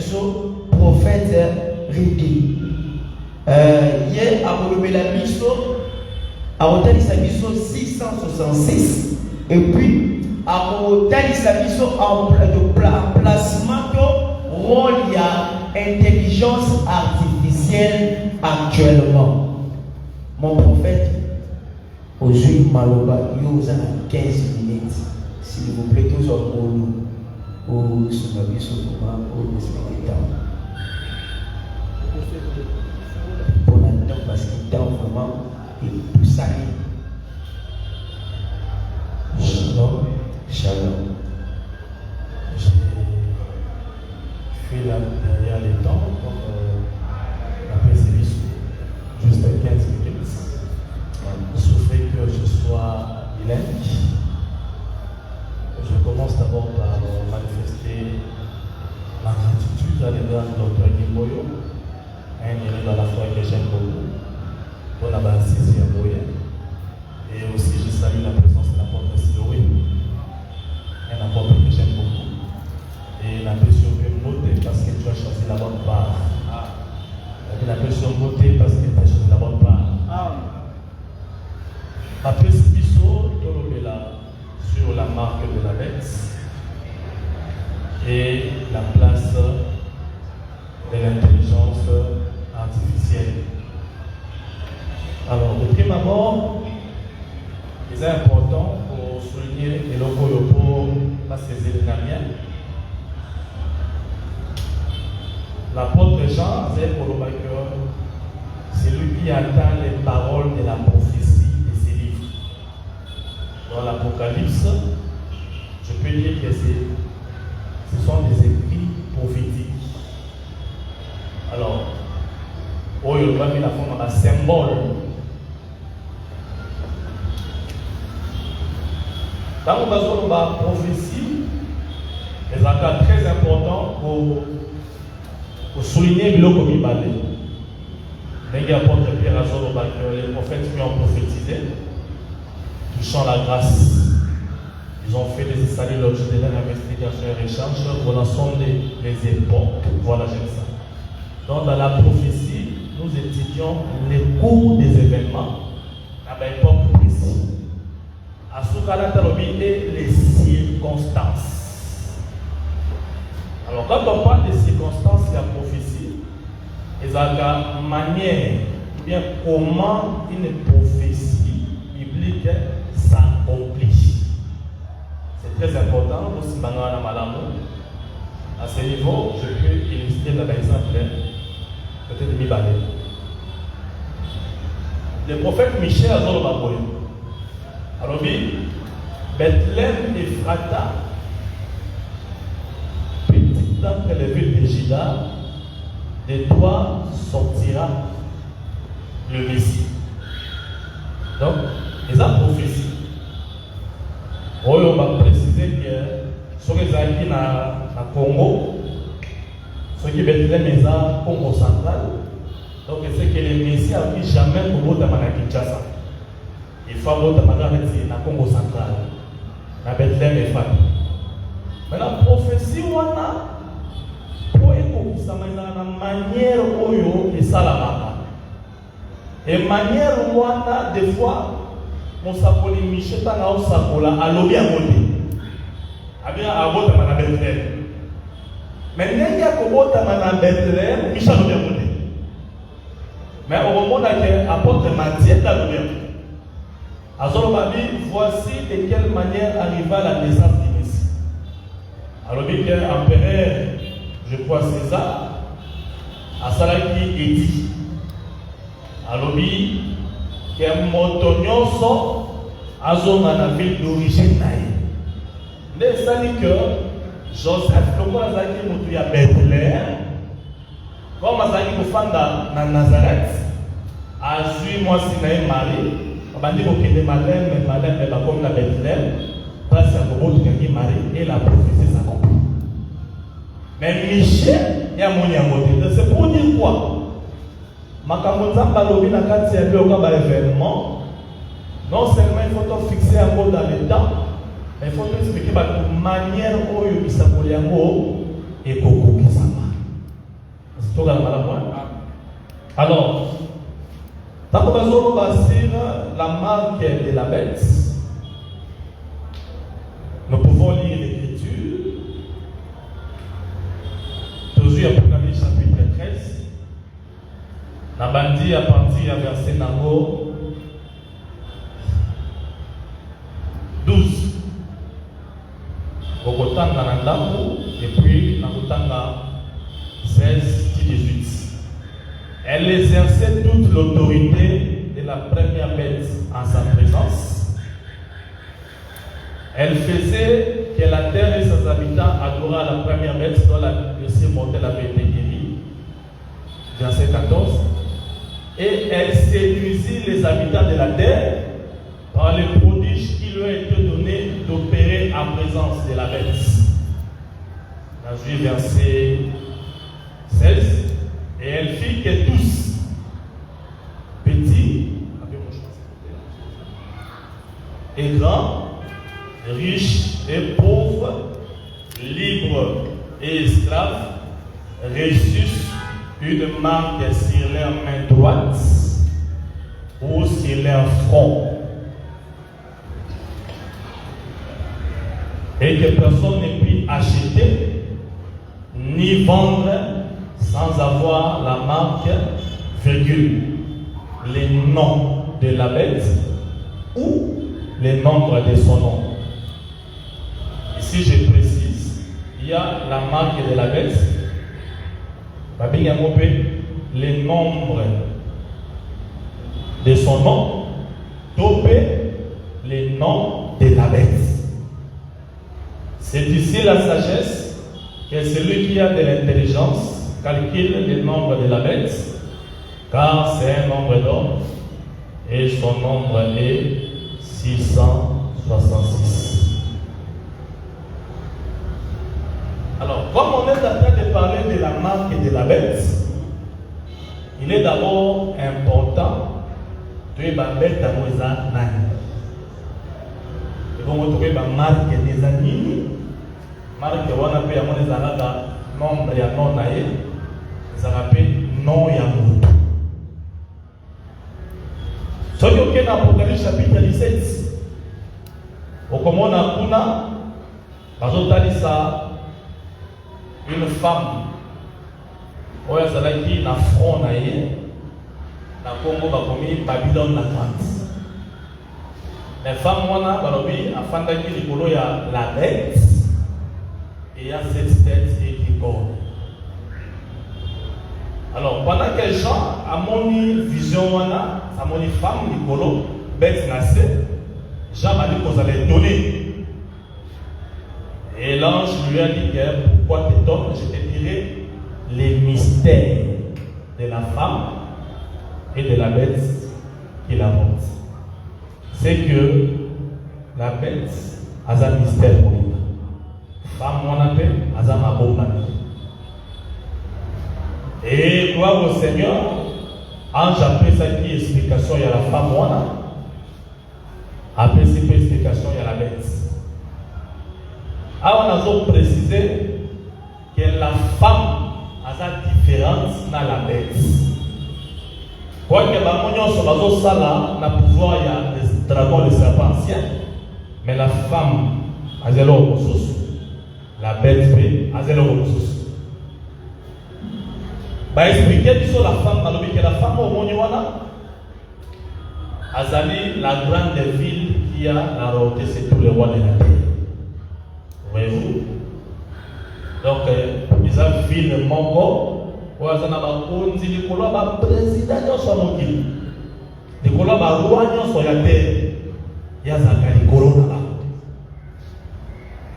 biso prophète Ridi. Hier à la biso à Otalisa biso 666 et puis à Otalisa biso en placement de rôle il y a intelligence artificielle actuellement. Mon prophète aujourd'hui Maloba nous a 15 minutes. S'il vous plaît, tous en haut ou sur la biso ou respecter pour la parce qu'il est vraiment et ça Shalom, shalom. J'ai fait là derrière les temps comme la PCB juste 15 minutes. Souffrez que je sois bilingue. Je commence d'abord par manifester ma gratitude à l'égard du Dr. Gimboyo, un élève à la foi que j'aime beaucoup, pour la base 6e moyenne. Et aussi, je salue la présence de l'apôtre Siloé, un apôtre que j'aime beaucoup. Et la personne peut monter parce que tu as choisi la bonne part. Et la personne monter parce que tu as choisi la bonne part. Ma personne Bissot, sur la marque de la bête et la place de l'intelligence artificielle. Alors, de prime abord, c'est important pour souligner les locaux pour passer les Vietnamiens. L'apôtre Jean, c'est lui qui atteint les paroles de la prophétie de ses livres. Dans l'Apocalypse, je peux dire que ce sont des écrits prophétiques. Alors, il va mettre la forme d'un symbole. Dans le besoin de la prophétie, c'est un cas très important pour souligner le comme il parlait. Les apôtres Pierre Azor, les prophètes qui ont prophétisé, touchant la grâce, ils ont fait des essais longitudinaux d'investigation et recherche pour l'ensemble des époques. Voilà, j'aime ça. Donc, dans la prophétie, nous étudions les cours des événements à l'époque précise. À ce cas-là, et les circonstances. Alors, quand on parle des circonstances de la prophétie, il y a une manière, ou bien comment une prophétie biblique s'accomplit. C'est très important pour Simbanoa Malamou. À ce niveau, je peux illustrer par exemple peut-être Mibale. Le prophète Michel Azolobaboy. Alors, Bethléem et Frata, petite d'entre les villes de Juda, de toi sortira le Messie. Donc, les prophéties. On va préciser que ce qui est dans Congo, ce qui est Bethléem est dans Congo central, donc c'est que le Messie a dit jamais pour votre Kinshasa. Il faut votre dans Congo central, dans Bethléem et Frata. Mais la prophétie, on a pour écouter ça, la manière où il salamaka. Et manière où on a des fois, on s'appelle Michel Tana, on s'appelle à l'objet à monter. À bien à votre à Bethléem. Mais il y a que votre à Bethléem, Michel l'objet à monter. Mais au moment où il apporte Mathieu à l'objet. Azolobabi, voici de quelle manière arriva la naissance du Messie. Alors, il y a un empereur, je crois César, à Salaki Edi. Alors, il y a un motonyoso, Azoma la ville d'origine. Mais ça dit que Joseph, comme on a dit, à Bethléem, comme on a dit, à Nazareth, à Zui, moi, c'est Marie. On a dit que Malem est comme la Bethléem, parce que Marie et la prophétie s'accomplit. Mais Michel, il y a mon yamoté. C'est pour dire quoi? Makamonza Balobi n'a qu'à tirer le événement. Non seulement il faut fixer un mot dans le temps, mais il faut expliquer la manière où il s'appelle un mot et Koko Kisama. Alors, tant que nous va sur la marque de la bête, nous pouvons lire l'Écriture. Toujours Apocalypse chapitre 13. La bandit à partir du verset 12. Okotanga na ndambo et puis nakotanga 16-18. Elle exerçait toute l'autorité de la première bête en sa présence. Elle faisait que la terre et ses habitants adoraient la première bête dont la laisser monter la bête guérie. Verset 14. Et elle séduisit les habitants de la terre par les prodiges qui lui ont été donnés d'opérer en présence de la bête. Dans le verset 16. Et elle fit que tous, petits et grands, riches et pauvres, libres et esclaves, reçussent une marque sur leur main droite ou sur leur front. Et que personne ne puisse acheter ni vendre sans avoir la marque, virgule, les noms de la bête ou les nombres de son nom. Ici, je précise, il y a la marque de la bête, les nombres de son nom, topé les noms de la bête. C'est ici la sagesse que celui qui a de l'intelligence calcule le nombre de la bête, car c'est un nombre d'or et son nombre est 666. Alors, comme on est en train de parler de la marque de la bête, il est d'abord important de la bête à Moïsa Nani. Et donc, on trouve la marque des animaux, marque de Wana Pe Amon des Arada, nombre et non naïe. Ça rappelle non ya mutu. Ce qui est dans l'Apocalypse chapitre 17, au comment on a une femme, où elle a qui na front naïe, na Congo bakomi Babylone la grande. Les femmes wana balobi afanda ki likolo ya la bête et il y a cette tête et qui corps. Alors, pendant que Jean a mon vision, a mon femme, Nicolo, bête nassée, Jean m'a dit qu'on allait donner. Et l'ange lui a dit pourquoi t'étonnes? Je te dirai les mystères de la femme et de la bête qui la porte. C'est que la bête a un mystère pour lui. Femme, on appelle, a un bombe. Et gloire au Seigneur, ange après ça qui explication, il y a la femme, après cette explication, il y a la bête. Alors on a précisé que la femme a sa différence dans la bête. Quoi que la mounion soit ça là, n'a pouvoir, il y a des dragons, des serpents anciens, mais la femme a zéro ressource. La bête a zéro ressource. Bah expliquer sur la femme, que la femme au monde Azali, la grande ville qui a la royauté, c'est tous les rois de la terre. Voyez-vous? Donc, ils ont ville Mongo, où ils ont dit que le président soit mobile. Le roi soit la terre. Il y a un corona.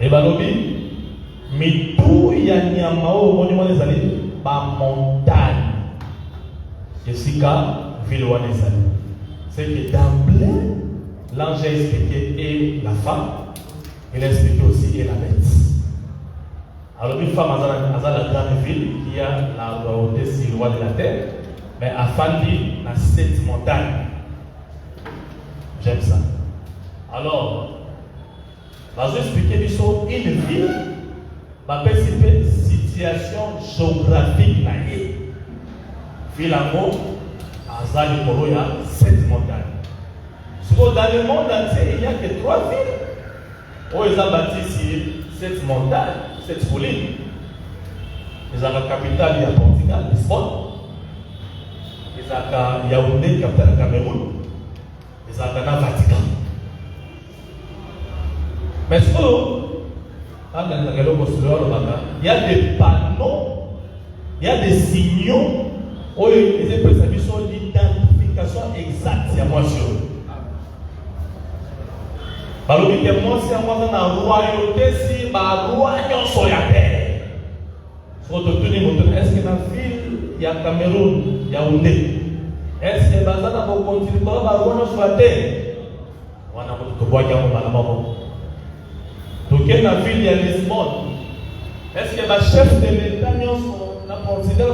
Et balobi, mais tout il y a un monument des alliés. Par montagne, Jessica, ville Wanezali. C'est que d'emblée, l'ange a expliqué et la femme, il a expliqué aussi et la bête. Alors, une femme a la grande ville qui a la royauté sur le roi de la terre, mais a fallu dans cette montagne. J'aime ça. Alors, je vais expliquer une ville, va participer situation géographique. ville en haut, Aza Nikolo, il y a 7 montagnes. Dans le monde entier, il n'y a que 3 villes. Où ils ont bâti sur 7 montagnes, 7 collines. Ils ont la capitale, il y a Portugal, Lisbonne. Ils ont Yaoundé, capitale du Cameroun. Ils ont le Vatican. Mais ce il y a des panneaux, il y a des signaux où ils ont l'identification exacte de moi. Parce que moi, si on a une royauté, si on a sur la terre. Est-ce que dans la ville, il y a Cameroun, il y a Yaoundé? Est-ce que dans la continent, il y a sur la terre? On a donc, dans la ville, il y a Lisbonne. Est-ce que le chef de l'État, n'a pas considéré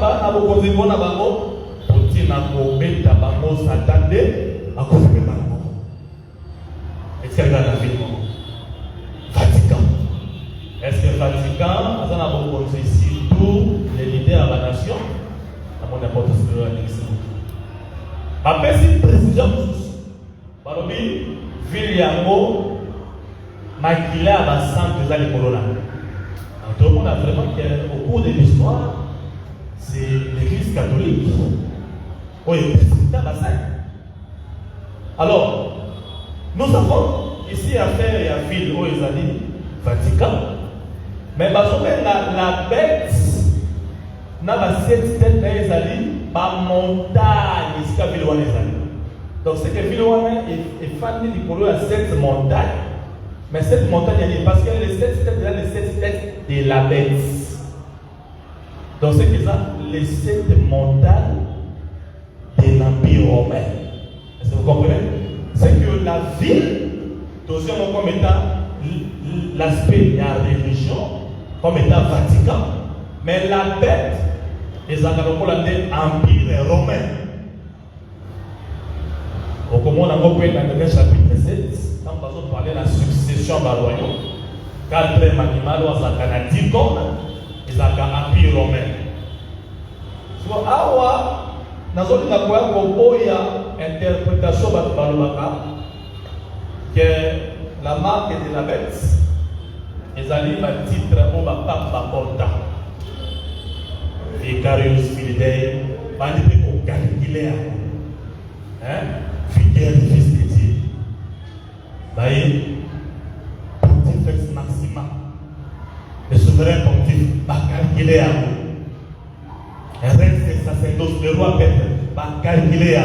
est-ce qu'il y a la ville Vatican? Est-ce que le Vatican a ici tous les leaders de la nation? À mon n'importe ce que l'exemple. Après, c'est président. Par exemple, Villiamo, Maquila à 100 ans de Corona. Tout le monde a vraiment qu'au cours de l'histoire, c'est l'église catholique. Oui, c'est un bassin. Alors, nous avons ici affaire à la ville où ils ont dit Vatican. Mais la bête n'a pas cette tête, ils ont dit la montagne, ici à Villouane. Donc, c'est que Villouane est fan du colon à cette montagne. Mais cette montagne, parce qu'elle est les 7 têtes de la bête. Donc, c'est que ça, les 7 montagnes de l'Empire romain. Est-ce que vous comprenez? C'est que la ville, deuxièmement comme étant l'aspect de la religion, comme étant Vatican, mais la bête, ils ont appelé l'Empire romain. Donc, comme on a compris dans le chapitre 7, quand on va parler de la succession du royaume, 4e animal, on a 10 cornes, ils ont l'Empire romain. So, awa, nous avons une interprétation que la marque de la bête, ils arrivent à titre au pape Porta. Vicarius Fidei, Bandit au Galilée, fidèle fils de Dieu. Voyez, Pontifex Maxima, le souverain pontife, Galilée. Reine des sacerdoces, le roi Pètre, Galilée.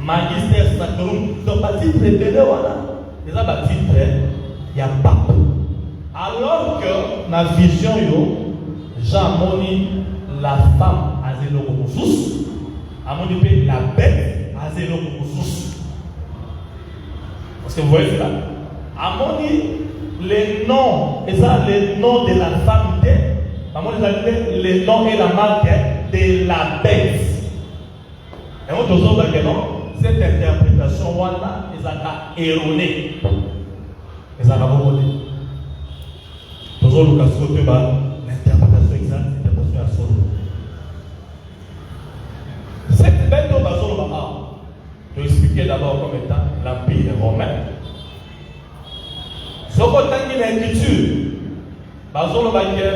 Magister Sacrum, donc pas titre de Léona, ils ont pas titre, il y a pape. Alors que dans la vision, Jean Moni, la femme a zéro koussous, a moni la bête a zéro koussous. Parce que vous voyez cela, a moni les noms, et ça les noms de la femme, a moni les noms et la marque de la bête. Et on te dit que non. Cette interprétation, voilà, ils ont erroné. Ils ont abordé. Toujours le cas de l'interprétation exacte, l'interprétation à solo. Cette bête au bateau, je vais expliquer d'abord comme étant l'Empire romain. Ce qu'on a dit l'écriture, bateau le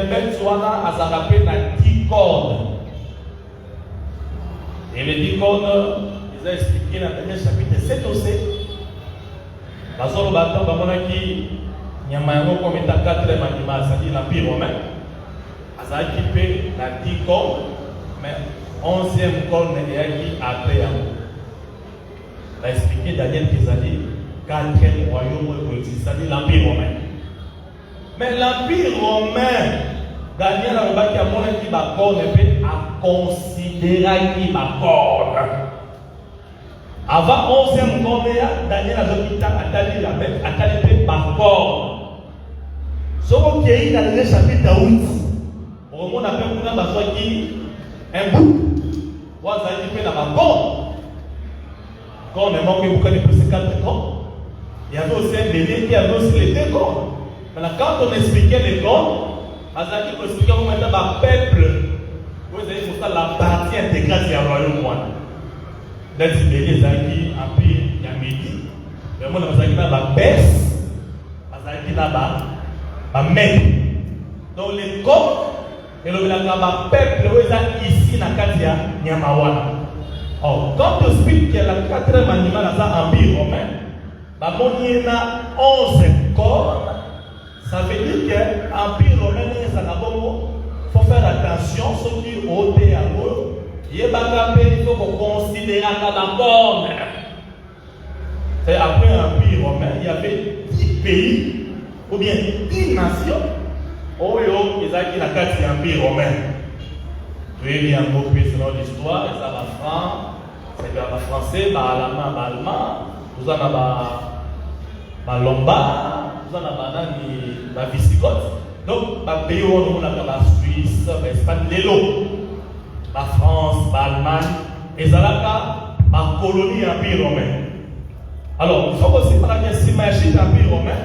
bête soit à s'arraper dans 10 cordes. Et les 10 cordes, ils ont expliqué dans le premier chapitre 7 aussi. Bazolo Baton, Bamonaki, Nyamango comme étant 4e animal, c'est-à-dire l'Empire romain. Ils ont équipé la 10 cornes, mais 11e corne est acquis après. Il a expliqué Daniel qui a dit 4e royaume, c'est-à-dire l'Empire romain. Mais l'Empire romain, Daniel a dit que mon équipe a considéré qu'il a corne. Avant 11e corne, Daniel a dit qu'il a dit par corne. Ce qui est dans le chapitre 8, on appelle un bout. On a dit que la corne. Corne est manqué beaucoup de plus de 4 cornes. Il y avait aussi un bélier qui avait aussi les 2 cornes. Maintenant, quand on expliquait les cornes, on expliquait comment le peuple, vous avez dit la partie partie intégrante du royaume. Dans le pays, il empire ya Midi. Mais moi, je suis là, Perse, je suis là, Mède. Donc, les corps, et le peuple ici dans Katia Nyamawana. Or, quand on explique que la 4e animal dans l'Empire romain, il y a 11 corps, ça veut dire que l'Empire romain, il faut faire attention, ceux qui ont été à l'eau, il faut considérer la corps. C'est après l'Empire romain, il y avait 10 pays, ou bien 10 nations. Oh, ils ont été dans l'Empire romain. Vous voyez bien, un mot selon l'histoire, ça va franc, c'est le français, l'allemand, vous en avez lombard, vous en avez visigoth. Donc, les pays où on a la Suisse, l'Espagne, l'élo, la France, l'Allemagne, et ça là, la colonie Empire romain. Alors, il faut aussi parler de s'imaginer l'Empire romain,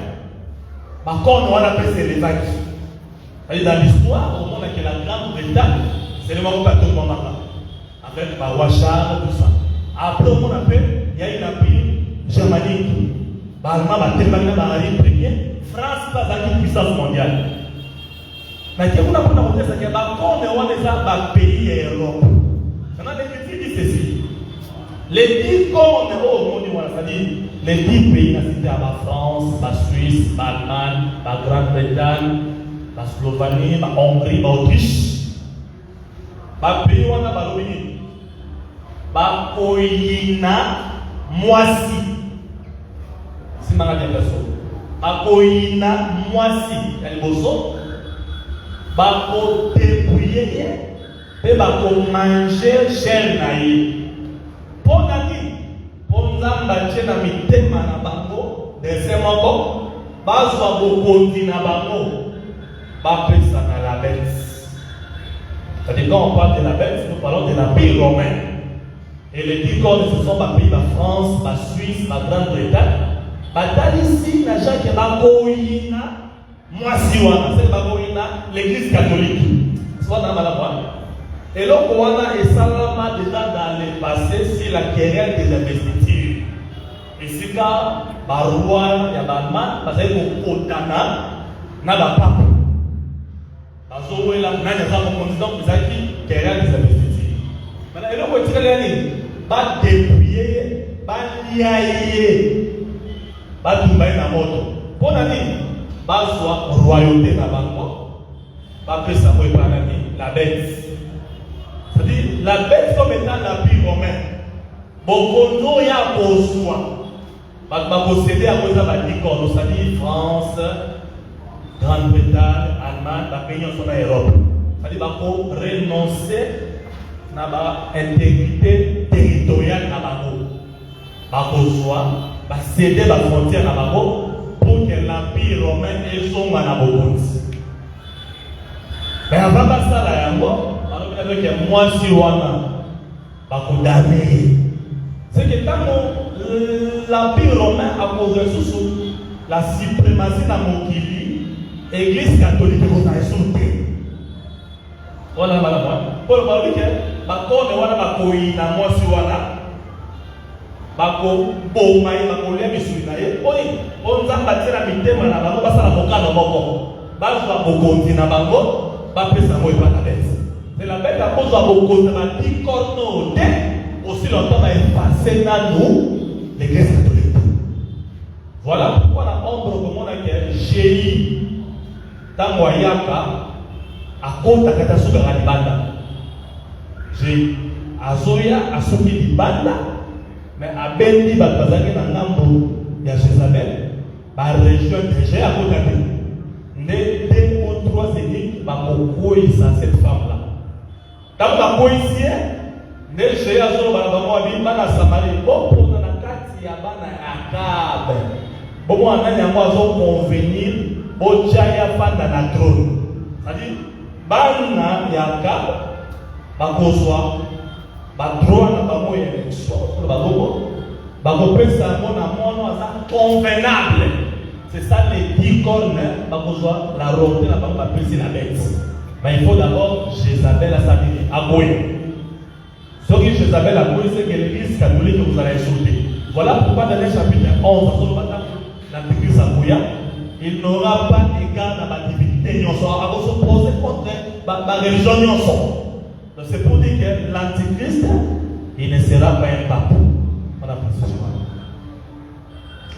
par contre, on appelle ça les vagues. Dans l'histoire, au monde que la Grande-Bretagne, c'est le moment où tout le monde avec le roi Charles, tout ça. Après, on appelle, il y a une empire germanique. L'Allemagne va tellement dans premier. France va dans une puissance mondiale. Mais ce qu'on a pour nous dire, c'est que quand on est dans pays et Europe, maintenant, les dit ceci. Les 10 corps au monde, c'est-à-dire les 10 pays, c'est la France, la Suisse, l'Allemagne, la Grande-Bretagne, la Slovénie, la Hongrie, l'Autriche. Les pays où on a balobini. La Koyina, Moisi. C'est ma personne. La Koyina, Moisi. Elle est beau. Bako débrouiller et bako manger chair naïe. Pour nani, pour nzamba tchena mitema na bango, dese moko, bazwa bokondi na bango, bapesa na la bête. C'est-à-dire quand on parle de la bête, nous parlons de l'Empire romain. Et les 10 corps, ce sont les pays de la France, la Suisse, la Grande-Bretagne. Batali ici, n'a jamais que la Koyina. Moi, si on a l'église catholique, soit dans la voie. Et là, on a essentiellement déjà dans le passé, c'est la querelle des investitures. Et c'est quand le roi, il y a un man, parce qu'il y a un otana, n'a pas pape. Parce que là, il y a un président qui a dit querelle des investitures. Maintenant, et là, on tire les lignes, pas dépouiller, pas liailler, pas tomber dans la moto. Pour la ligne. Soit royauté dans banco, pas que ça peut prendre la bête. C'est-à-dire, la bête comme étant l'Empire romain, beaucoup n'ont pas besoin. Pas posséder à cause de la dictature, c'est-à-dire France, Grande-Bretagne, Allemagne, la pays en Europe. C'est-à-dire, pas renoncer à l'intégrité territoriale dans banco. Pas besoin, pas céder la frontière dans banco. Pour que l'Empire romain ait son manabokonti. Mais avant de ça, alors que moi, si on a condamné, c'est que quand l'Empire romain a posé sous la suprématie dans mon Kili, l'Église catholique est insultée. Voilà, voilà. Pour le moment, on a coï dans moi, si on a. Bako bomai bako lia misuri na ye oi on zambatira mitema na bango basala mokano moko bazwa bokonzi na bango bapesa moi pa na bête c'est la bête à cause de bokonzi na dikorno de aussi longtemps va effacer na nous l'église catholique. Voilà pourquoi la ombre comme on a que Jésus tango yaka akota kata suka libanda Jésus azoya asuki libanda. Mais à Bendi, Bazaki, dans Nambo, il y a Jézabel, la région déjà à côté. Né 2 ou 3 énigmes, cette femme-là. Dans la poésie, né chez Azor, Bana Samarie, bon, pour la carte, il y a Bana Akab. Bon, on a un oiseau convenir, au Jaya Fanda na trône. C'est-à-dire, Bana Yakab, Bakoswa. Droit na bango élection pour bango pesa mon convenable. C'est ça les 10 cornes bango la ronde la bango pesa la bête. Mais il faut d'abord Jézabel à sa vie à Boye. Ce que Jézabel a dit, c'est que l'église catholique vous allez insulter. Voilà pourquoi dans le chapitre 11, l'antéchrist il n'aura pas égard dans la divinité. Il va s'opposer contre la religion. Donc c'est pour dire que l'antéchrist, il ne sera pas un pape.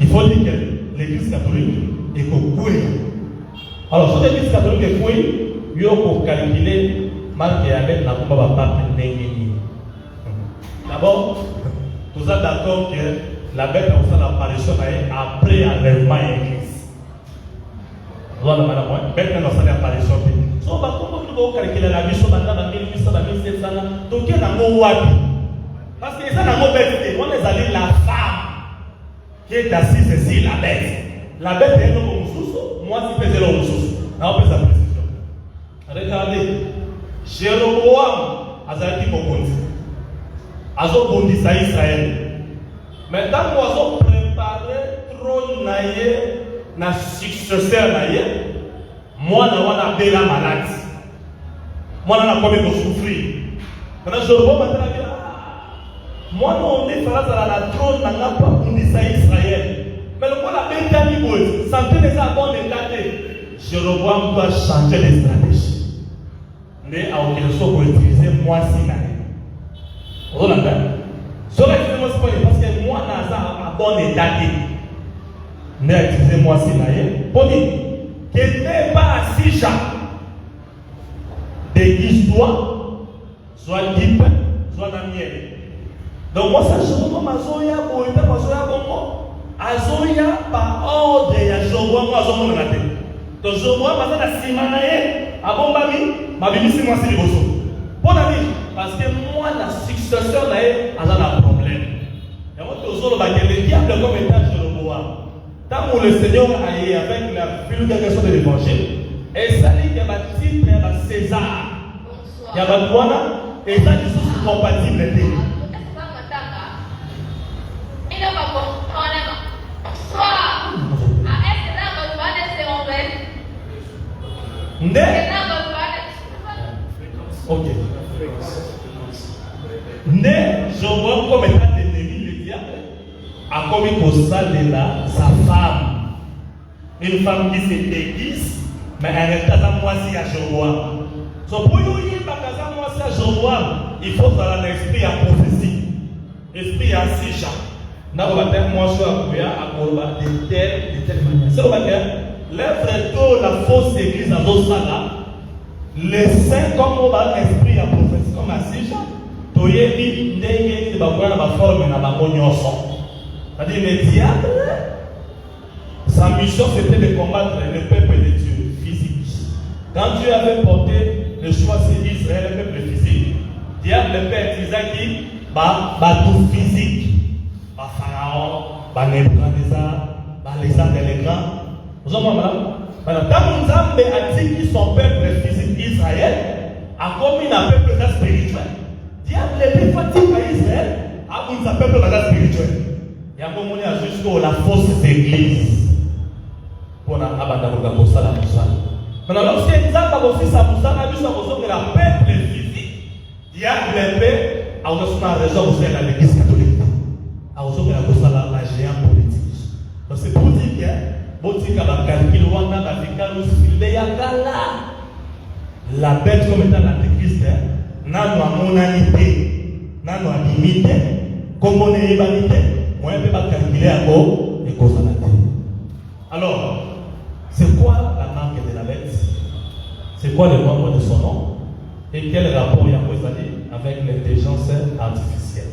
Il faut dire que l'église catholique est couée. Alors, si l'église catholique est couée, il faut calculer mal qu'il avec la combat de pape. D'abord, nous sommes d'accord que la bête a aussi l'apparition après l'enlèvement de l'église. Voilà, madame, la bête a aussi l'apparition. So, comment nous calculer la mission dans 1800, 1700, donc il y a un mot. Parce que ça n'a pas bête, on les allait la femme qui est assise ici, la bête. La bête est un homme sous, moi si faisais l'homme sous. On peut sa précision. Regardez, Jéroboam a dit mon compte. Azo bondisa Israël. Maintenant, nous avons préparé trône naïe, na successeur naïe. Moi, na wana bela malade. Moi, na pas de souffrir. Maintenant, Jéroboam a dit moi, non, on est face à la trône, n'a pas bondisa Israël. Mais le quoi la bête à niveau, santé les abons éclatés. Jéroboam doit changer les stratégies. Mais à aucun chose pour utiliser moi si naïe. Vous avez parce que moi, je suis en bon état. Mais excusez-moi si je pour dire que n'est pas assis déguise-toi, soit libre, soit dans le miel. Donc, moi, ça, je me Mazoya, pour être Mazoya, Azoya, par ordre, il y a Joboam, moi, je me raté. Donc, Joboam, je suis Simanaye, à bon Bami, ma vie, c'est moi, c'est le bosso. Bon ami, parce que moi, la succession là, elle a un problème. Et moi, toujours, le diable comme état de Jéroboam. Tant que le Seigneur a eu avec la vulgarisation de l'évangile, et ça dit qu'il y a un titre, il y a César. Il y a un Douana, et ça dit que c'est compatible. Ok. Né, je vois comme étant l'ennemi, le diable a commis pour ça de sa femme. Une femme qui se déguise, mais elle est à moi si à Jéroboam. So pour nous y à moi si à Jéroboam, il faut avoir l'esprit à prophétie, esprit à Sija. N'a pas de moi je à Corba de telle manière. C'est le l'œuvre de la fausse église à Dosala. Les saints, comme on va l'esprit à prophétie, comme à Sija, Toyebi, Ndenge, va voir la forme dans la monioson. C'est-à-dire, le diable, sa mission c'était de combattre le peuple de Dieu, physique. Quand Dieu avait porté le choix sur Israël, le peuple physique, le diable peut utiliser qui tout physique. Pharaon, Nebuchadnezzar, Alexandre le Grand. Vous avez madame? Quand Nzambe a dit que son peuple physique Israël a commis un peuple spirituel, diable est fatigué à Israël a commis un peuple spirituel. Il y a un moment jusqu'à la fausse église pour la abandonner pour ça la moussa. Maintenant, lorsque Nzambe a aussi sa moussa, a vu sa moussa que la peuple physique, diable est a aussi une raison pour faire l'église catholique. A aussi la géant politique. Donc c'est pour dire que la bête comme étant l'antéchrist n'a pas monalité, n'a pas limité, comme on est vanité, on ne peut pas calculer encore les causes de la terre. Alors, c'est quoi la marque de la bête? C'est quoi le nombre de son nom? Et quel rapport il y a avec l'intelligence artificielle?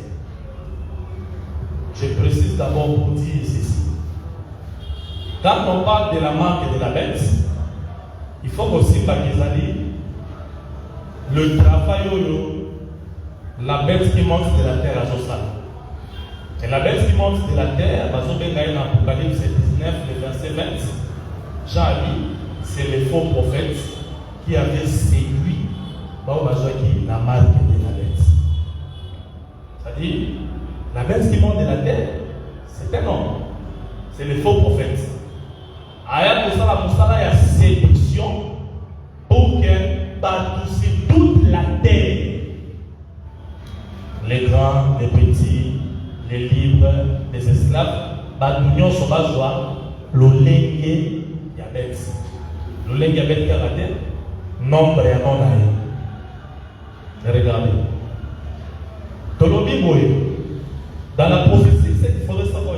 Je précise d'abord pour dire ceci. Quand on parle de la marque de la bête, il faut aussi parler le travail la bête qui monte de la terre à Josal. Et la bête qui monte de la terre, dans Apocalypse 19, le verset 20, Jean a dit, c'est le faux prophète qui avait séduit la marque de la bête. C'est-à-dire, la bête qui monte de la terre, c'est un homme. C'est le faux prophète. Pour ça, il y a séduction pour qu'elle battue toute la terre. les grands, les petits, les libres, les esclaves, l'union sur base de l'olenge diabète. L'olenge diabète karaté, nombre et non aïe. Regardez. Dans la prophétie, c'est qu'il faudrait savoir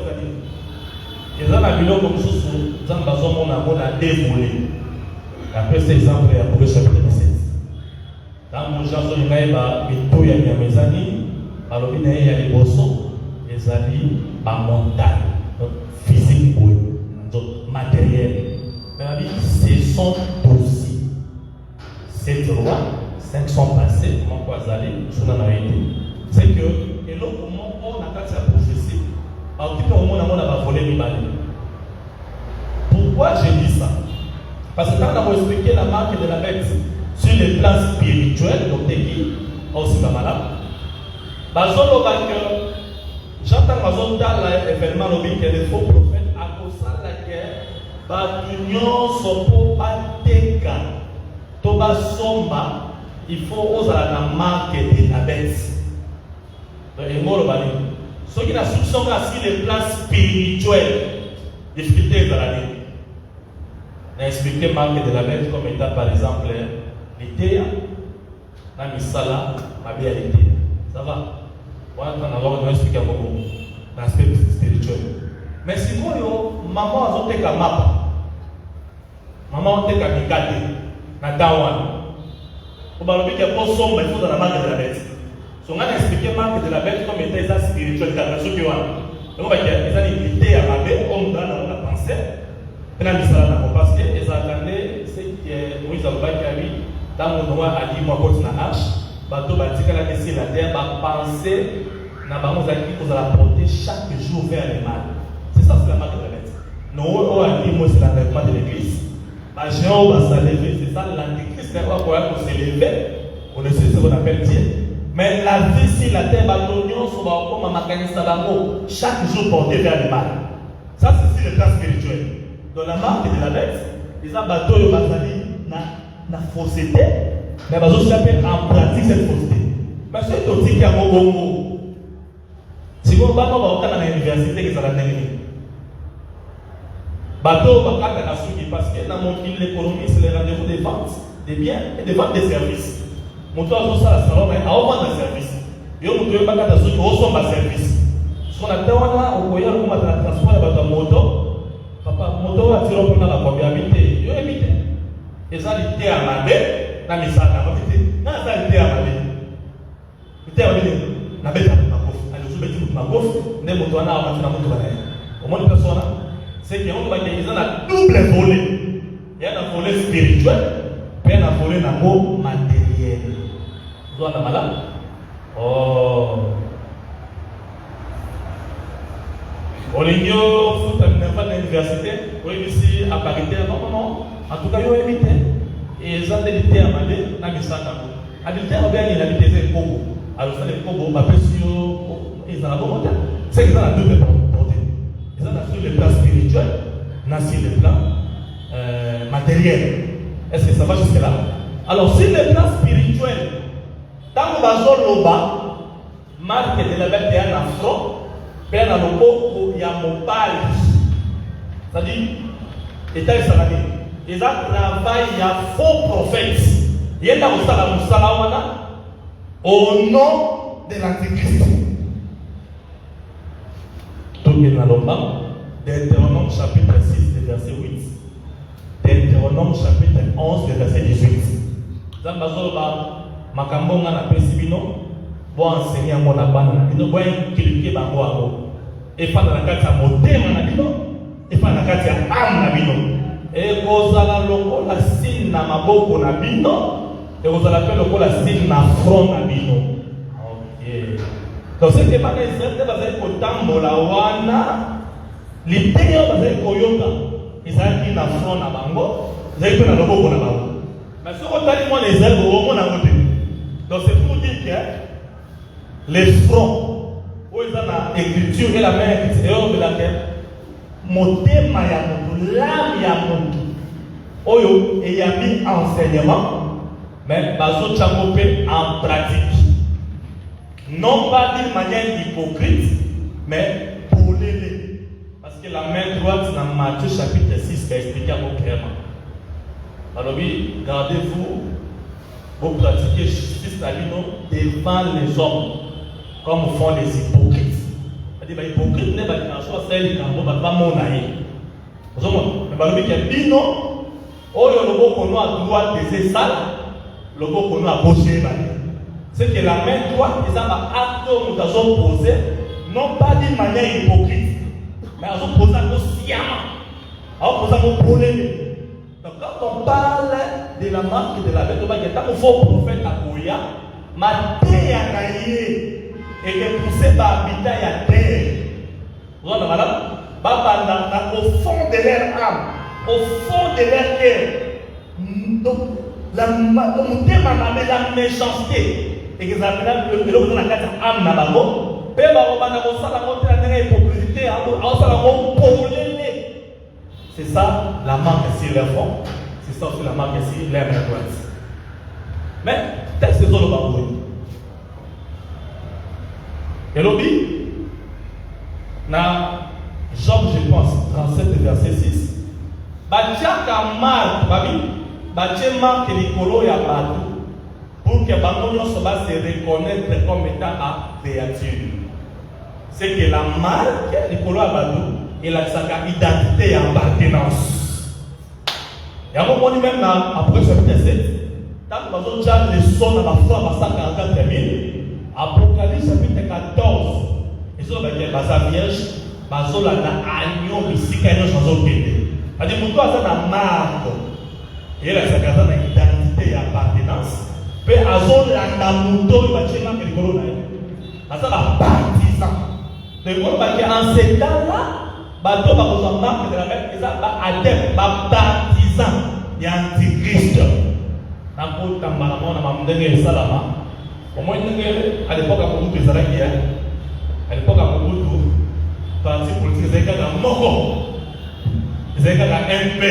les gens ont vu comme ça, ils ont dévoilé. Après cet exemple, il y a pour le chapitre 17. Dans mon genre, il y a mes amis, il y a les bossons, les amis, mental, physique, matériel. Ce sont aussi 7 rois, 5 sont passés, comment quoi aller, c'est que, et là, comment on a fait la prophétie, alors qu'il peut au moins avoir volé les balles. Pourquoi j'ai dit ça? Parce que quand on a expliqué la marque de la bête sur les plans spirituels, donc qui aussi pas malade, j'entends dans l'événement que les faux prophètes, à cause de la guerre, l'union sont pas téka, toba somba, il faut oser la marque de la bête. Ceux qui sont sur les plans spirituels, difficulté de la vie. On a expliqué marque de la bête comme étant par exemple l'été, la misala, ma bien l'été. Ça va? On va expliquer un peu l'aspect spirituel. Mais si vous, maman a été comme map, maman a été comme Mikate, Natawan. Vous avez dit qu'il y a pas sombre, il faut dans la marque de la bête. Si on a expliqué marque de la bête comme étant spirituel, car ceux qui ont donc, il y a des idées à ma bête, comme dans la pensée. Parce que les attendaient, c'est que Moïse a dit, dans mon droit a dit, moi, quand on a hache, bateau bâti que la question la terre va penser, n'a pas nous acquis pour la porter chaque jour vers les mal. C'est ça, c'est la marque de la bête. Nous, on a dit, moi, c'est l'enlèvement de l'église. Ma géant va s'enlever, c'est ça, l'antéchrist n'est pas pour s'élever. On ne sait ce qu'on appelle Dieu. Mais la vie, si la terre va l'oignon, sur le chaque jour porter vers les mal. Ça, c'est le plan spirituel. Dans la marque de la bête, les abattoirs na fausseté, mais ils aussi appellent en pratique cette fausseté. Mais c'est tout ce qui a un bon. Si vous allez à l'université, vous allez terminer. Bateau va pas la suite parce que dans mon film, l'économie, c'est les rendez-vous des ventes des biens et des ventes des services. Mon toit, tout ça, ça va avoir un service. Et on ne peut pas faire des choses qui service. Ce qu'on a dit, on peut avoir un transport de moto. Papa, moto a tiré au la combien habité. Yo habité. Et ça, il était à ma bête. Na misa na habité. Na ça, il était à ma bête. Il était à ma bête. Na bête à ma coffre. Alors, je vais dire ma coffre. Ne moto na a ma moto na. Au moins, personne, c'est qu'on va dire qu'ils ont un double volet. Il y a un volet spirituel, puis il y a un volet matériel. Vous avez un malade? Oh. On est à l'université, oui, ici à parité, non. En tout cas, ils ont évité. Et ils ont évité à Malé, dans le Sangamo. Habité à Béani, ils habitaient les Kobo. Alors, ça, les Kobo, ma pression, ils en ont monté. C'est qu'ils ont la double portée. Ils ont sur le plan spirituel, sur le plan matériel. Est-ce que ça va jusque-là? Alors, sur le plan spirituel, tant que vous avez bas, marque de la bête est un affront. Ben dans le il y a mon pali. C'est-à-dire, l'État est salarié. Ils ont travaillé, il y a faux prophètes. Il y a au nom de l'Antéchrist. Tout est dans l'Omba. Deutéronome chapitre 6, verset 8. Deutéronome chapitre 11, verset 18. Zambazoloba, Makambonga na Pesibino. Bon enseigner à mon abana, il ne voit qu'il bango à vous. Et pas dans la carte à motema na bino, et pas dans la carte à âme na bino. Et vous allez le la signe na maboko na bino, et vous allez le la signe na front na bino. Ok. Donc c'est que pas les aides va être au tambo la wana, l'idée va être au yoga. Ils ont na front na bango, ils ont na loboko na bango. Mais ce qu'on t'a dit moi les aides au monde na côté. Donc c'est pour dire que les fronts, où ils ont l'écriture et la main extérieure de laquelle motema ya mutu, l'âme ya mutu, oyo et y a mis enseignement, mais bazo tchakope en pratique. Non pas d'une manière hypocrite, mais pour l'aider. Parce que la main droite dans Matthieu chapitre 6 qui a expliqué à vous clairement. Alors oui, gardez-vous, vous pratiquez justice devant les hommes, comme font les hypocrites. C'est-à-dire les hypocrites ne sont pas celles qui ne sont pas monaïques. Vous voyez, mais il y a bino, ou le logo qu'on a à droite des salles, le logo qu'on a à gauche. C'est que la main droite, ils ont un acte où ils ont posé, non pas d'une manière hypocrite, mais ils ont posé un sciemment. Ils ont posé un problème. Donc quand on parle de la marque de la bête, on va dire que faux prophète à Koya, ma terre a naïe et que poussé par habitat à terre. Vous voyez madame? Au fond de leur âme, au fond de leur cœur. Donc, la méchanceté. Et que ça appelle le lot de la carte âme nabago. C'est ça la marque sur leur fond. C'est ça aussi la marque sur leur droite. Mais, texte de le baboué. Et l'objet, na Job, je pense, 37 verset 6. Batiaka marque, batia marque l'icolo ya batou pour que Bangonio se reconnaître comme étant à créature. C'est que la marque l'icolo ya batou et la sa identité et appartenance. Et à un moment même dans Apocalypse chapitre 7, tant que nous avons les sons dans la foi à 144 000, Apocalypse chapitre 14, ils sont la vierge. Bazola na agneau bisika yo chazo kende. Adi mutu aza na marque. Et la sakata na identité et appartenance. Pe azola na mutu ba chema ke likolo na yo. Asa ba partisan. De quoi parce qu'en ces temps-là, bato ba ko marque de la même ça ba adepte ba partisan ya antichrist. Na ko tambala na mamdenge salama. Au moins ndenge à l'époque à Mobutu ezalaki ya. À l'époque à Mobutu parti politique c'est un moko c'est un MP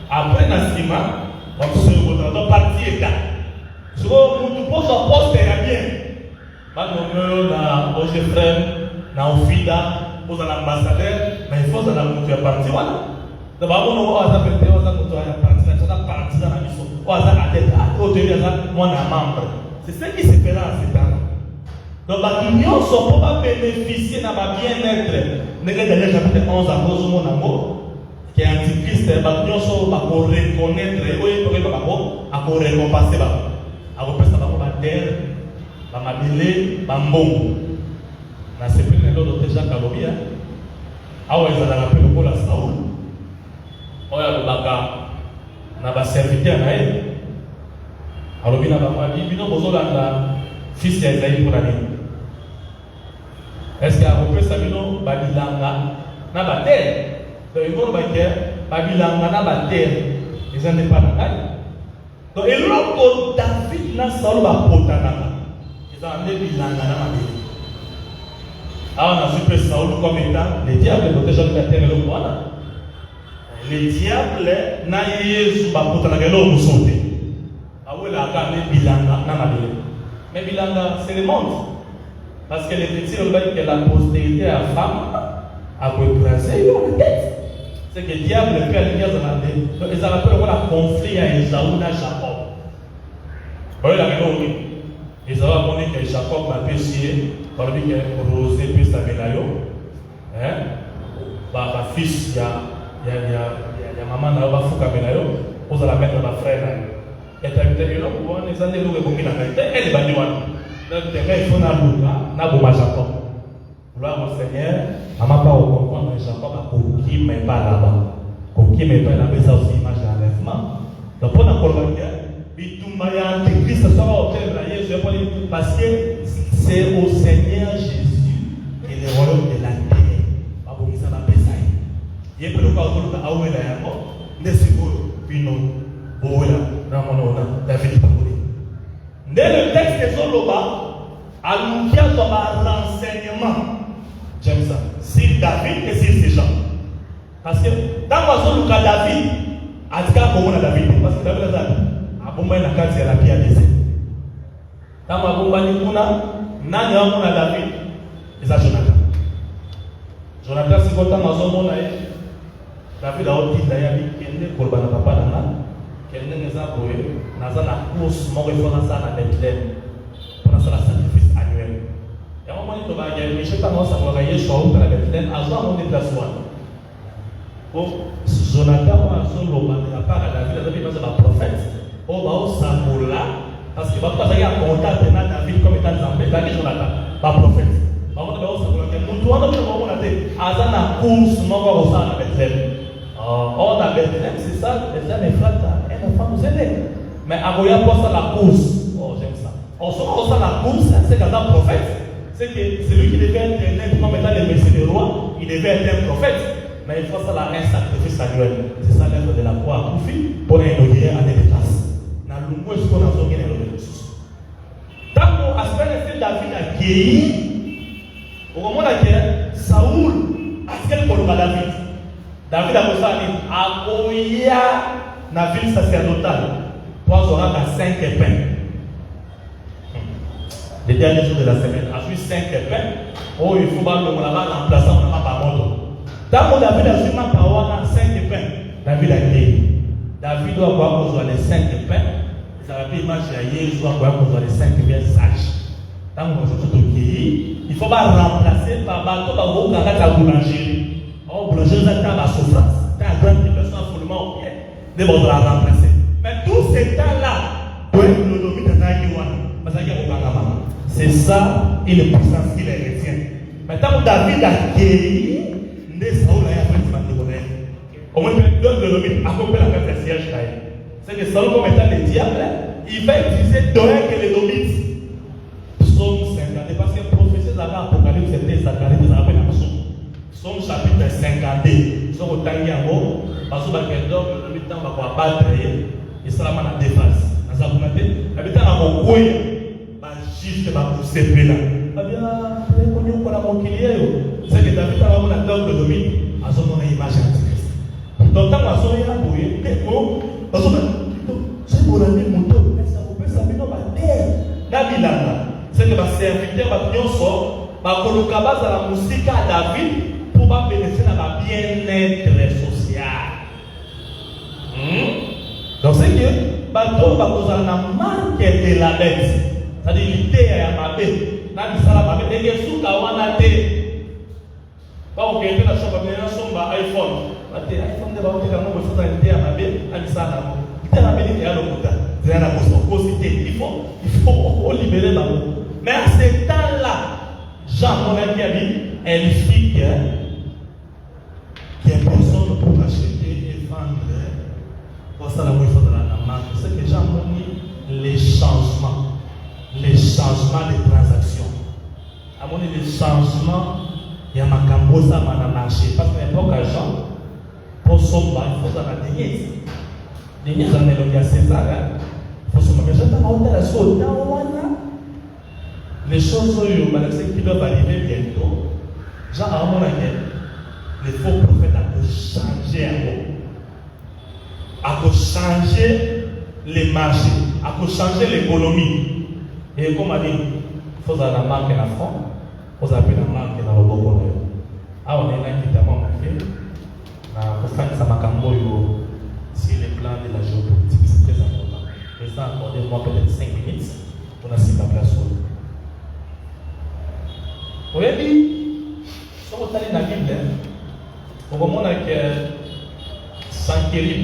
après Nassima on se retrouve parti état sur mon poste est bien pas de na OGFREM na OFIDA pour l'ambassadeur mais il faut dans la mutuelle parti voilà d'abord on va faire on va mutuelle parti ça va parti dans la mission on va à tête au tenir ça moi un membre c'est ce qui se fera à ce temps. Donc, l'union ne sont pas bénéficier de ma bien-être. Nous avons déjà chapitre 11 à cause de mon amour, qui est antichrist, l'union ne sont pas pour reconnaître, à pour récompenser. À représenter la terre, la mabile, la mbongo. Na sepri na l'autre déjà Kalobia. Awa ils ont rappelé le rôle à Saoul. Oya le baka na ba serviteur na elle. Alors bina ba mali bino bozolanda fils ya Isaïe pour l'année. Est-ce qu'il y a un peu de sabino babilanga na ba terre? Donc il faut que babilanga na ba terre. Ils n'ont pas la taille. Donc et l'autre David na Saul ba potanaka. Ils ont amené bilanga na ma vie. Alors on a super Saul comme étant les diables protègent la terre et le voilà. Les diables na Jésus ba potanaka lo musote. Awe la kame bilanga na ma vie. Mais bilanga c'est le monde. Parce que les petits ont dit que la postérité à femme a écrasé la tête. C'est que le diable fait allumer dans la tête. Donc ils appellent un conflit à Esaú et Jacob. Vous voyez la raison oui. Esaú a connu que Jacob a péché, par lui que Rosé puisse s'amener. Bah fils, il y a maman qui va foutre Menayo, vous allez mettre ma frère. Et tu as dit que non, les années où vous avez mis la tête, elle est bannie. Donc, il faut que Jacob. Gloire au Seigneur. Maman pas au comprendre Jacob a coquille, mais pas là-bas. Coquille, mais pas là-bas, ça aussi image d'enlèvement. Donc, pour la colonne, Bitumbaya, Christ, ça va au terme de parce que c'est au Seigneur Jésus et le royaume de la terre. Babu Misa va peser. Il y a peu de cas où on a oué la yamo, ne se voit, puis non, oué la, Ramonona, David Pamouli. Dès le texte de Zoloba, Aloukia doit avoir renseignement. J'aime ça. Sur David et sur ces gens. Parce que dans le cas David, à tout cas, comment on a David? Parce que David a dit, à bon moment, la carte, c'est la pierre des dans ma bomba ni kuna nani wa mona David eza Jonathan. Jonathan si kota mazo mona ye David a oti d'ailleurs kende kolba na papa na kende ngeza boye naza na course moko ifona sana na Bethlehem pour ça la sacrifice annuel. Et à un moment donné, il y a une mission qui a été faite sur la Bethlehem, à mon déplacement. Pour Jonathan, il a pas David, David est un prophète. On va au Samoula, parce qu'il va pas aller en contact avec David comme étant Zambé. David, Jonathan, pas prophète. On va au Samoula. Nous, on a dit que Azan a course, on va au Samoula Bethlehem. Or, la Bethlehem, c'est ça, Bethlehem est flatte, elle n'a pas nous aider. Mais à Goya, pour ça, la course. Oh, j'aime ça. On se rend à la course, c'est qu'un prophète. C'est que celui qui devait être comme étant le Messie des rois, il devait être un prophète. Mais il faut ça là un sacrifice annuel. C'est ça l'œuvre de la croix à Koufi pour inaugurer année de grâce. Dans le mois où on a zongué dans le ressources. Tant qu'on a fait David a guéri, au moment où Saoul a fait le David. David a fait à Oya, la ville sacerdotale, pour avoir 5 épins. Les derniers jours de la semaine, à suivre 5 épins, oh, il faut voir le monarque remplaçant, on n'a pas par moto. Tant que David a suivi ma parole, 5 épins, David a guéri. David doit avoir besoin des 5 épins, ça va pas imaginer, il doit avoir besoin des 5 épins sages. Tant que vous êtes guéri, il ne faut pas remplacer par bateau, par vous, quand la boulangerie. Oh, boulangerie, vous êtes à souffrance. Tu as une grande personne absolument bien, de vous la remplacer. Mais tous ces temps-là, pour nous dominer dans la Guiwana, c'est ça et le puissance qui les retient. Maintenant, David a guéri, Saoul a fait au moins, donne le nom, accompagner la carte de siège. C'est que Saoul, comme étant le diable, il va utiliser Doeg et les Domites. Psaume 52, parce que prophétie de l'Apocalypse, c'était Zacharie, qui s'appelle la Psaume. Psaume chapitre 52. Psaume au Tangiamo, parce que le Domite va battre, et ça va la défense. Dans sa volonté, habitant à mon coin. Juste ma poussée là. Ah bien, vous connu pour la monquilière. C'est que David a vraiment la double domine à son nom image antichrist. Donc, quand on a un bouillé, c'est pour la vie moto, mais ça vous peut s'amener dans la terre. Nabilana, c'est que ma serviteur va bien sort, va coloquer base à la musique à David pour pas bénéficier de la bien-être social. Donc, c'est que bateau va causer la marque de la bête. C'est-à-dire l'idée est à ma bête. N'a dit ça la ma bête. Et bien, sous la wana té. Pas au Québec, la chambre, mais la chambre iPhone. iPhone de la wana té, quand on veut faire un thé à ma bête, n'a dit ça la ma bête. Il y a la bête qui est à l'autre. C'est la cosité. Il faut libérer la bête. Mais à ce temps-là, Jean, mon ami, a dit, elle fit qu'il y a personne pour acheter et vendre. Pour ça, la il faut de la marque. C'est que Jean m'a dit les changements des transactions. À mon avis, les changements, il y a ma cambosa dans le marché. Parce qu'à l'époque, Jean, pour son bar, il faut dans la dénière. Dénière, j'en ai l'occasion à César. Il faut se mettre à la saute. Les choses qui doivent arriver bientôt, Jean, à mon avis, les faux prophètes ont changé à changer les marchés, à changer l'économie. Et comme on dit, il faut la marque en France, il faut la marque dans le Bogo. Ah, on est là qui t'a manqué. Pour faire ça, sur les plans de la géopolitique, c'est très important. Et ça, accordez-moi peut-être 5 minutes pour la suite de la place. Vous voyez, si vous allez dans la Bible, au moment où Sankérib,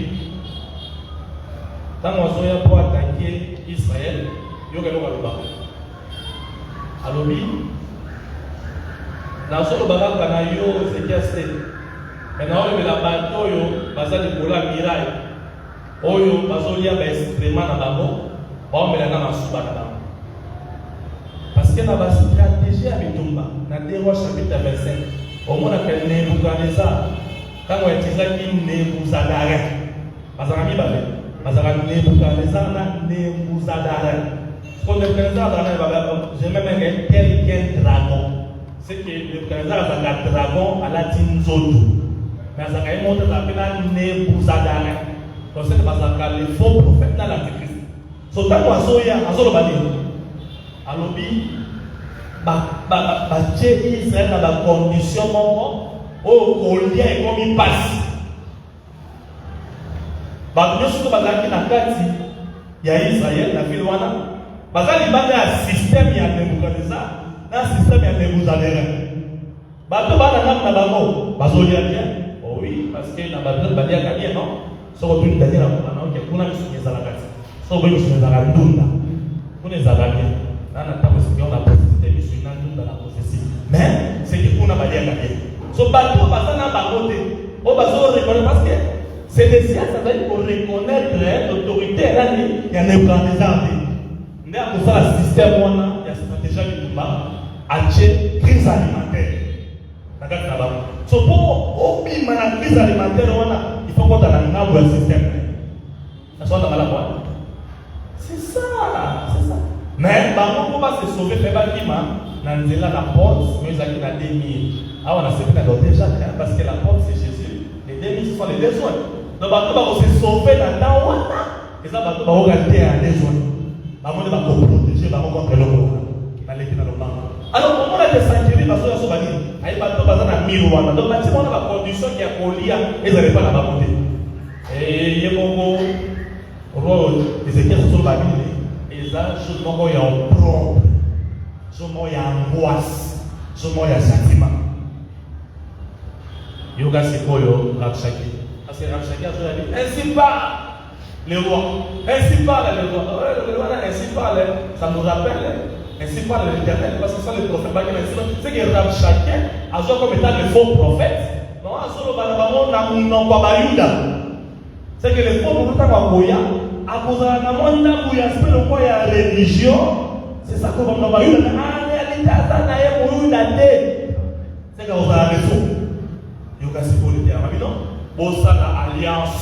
quand on a pour attaquer Israël, il y a un peu alobi na solo baka kana yo sekiaste na oyo la bato yo bazali kola mirai oyo bazolia ba extrêmement na bango ba mela na masuba na bango parce que na ba stratégie ya bitumba na 2 Rois chapitre 25 au mona que Nebuchadnezzar quand on utilise qui Nebuzadarin bazanga mibale bazanga Nebuchadnezzar na Nebuzadarin. Quand le président j'ai même un dragon. C'est que le président a un dragon à la Tinzoto. Mais ça a montré la peine Nebuzadarin. Donc c'est parce que les faux prophètes dans l'Antichrist. So tant qu'on a soya, à solo badi. Alobi, Israël dans la condition au collier et comme il passe. Nous sommes dans il y a Israël, la ville wana. Parce qu'il y a un système qui a Nebuchadnezzar, un système qui a Nebuzaradan. Bato bana na bango, bazolia bien. Oh oui, parce que na Babylone badia bien non. So ko tuni daniela kuna na okay kuna misunyeza la kati. So ko misunyeza la ndunda. Kuna za bien. Nana tapo sikio na possibilité misunyeza na ndunda la prophétie. Mais c'est que kuna badia bien. So bato basana bangote. O bazo reconnaître parce que c'est des sciences pour reconnaître l'autorité là il y a Nebuchadnezzar. Né à cause du système on a il y a stratégie qui tombe à crise alimentaire. So pour la crise alimentaire, il faut qu'on ait un nouveau système. C'est ça. Mais on va se sauver, mais la porte, nous avons la demi. Ah, on a déjà parce que la porte c'est Jésus. Les demi ce sont les besoins. Donc on va se sauver dans le temps. Et ça va regarder à des besoins. On va protéger contre le monde. Alors, comment on a des sanctuaires parce qu'on a sauvé il y a des miroirs. Donc, on a des conditions qui sont liées et ils n'arrivent pas à la monter. Et il y a beaucoup de Ézéchiel sur la Bible. Et ça, je me dis, il y a un problème. Je me dis, il y a angoisse. Je me dis, il y a sentiment. Il y a un Rabshaki. Parce que Rabshaki a dit ainsi parle les rois. Ainsi parle les rois. Le roi, ainsi parle. Ça nous rappelle. Ainsi parle l'Éternel, parce que ça le prophète va dire, c'est que chacun a comme étant le faux prophète. Non, c'est que le faux prophète à cause de la religion, c'est ça qu'on va en réalité, c'est qu'on va le faux. Il y a aussi pour l'Éternel, non? Pour ça, l'alliance.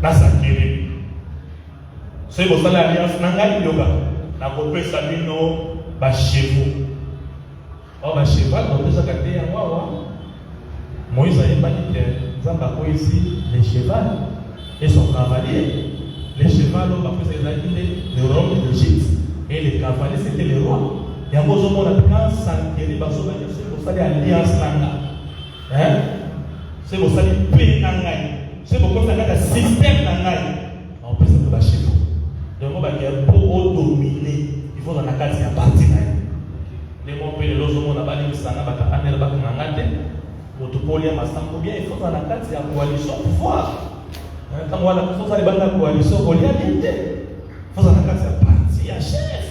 Là, ça qui est. C'est pour ça l'alliance nanga yoga. Na kopé sabino ba chevo. Oh ba cheval donc ça kate ya wawa. Moïse a dit que Zamba ko ici les chevaux et son cavalier. Les chevaux ba fait les rois de l'Égypte et les cavaliers c'était les rois. Il y a besoin de quand s'enquérir ba so ba c'est pour ça l'alliance nanga. Hein? C'est pour ça le pays nanga. C'est pour ça que le système nanga. On peut se ba chevo. Donc, pour dominer, il faut dans la carte, il y a parti. Les mots pays de l'Ozomo, on a pas dit que ça n'a pas de l'angate. Pour tout polier, il faut dans la carte, il y a coalition pour voir. Quand on a la coalition, il y a l'idée. Il faut dans la carte, il y a parti, il y a chef.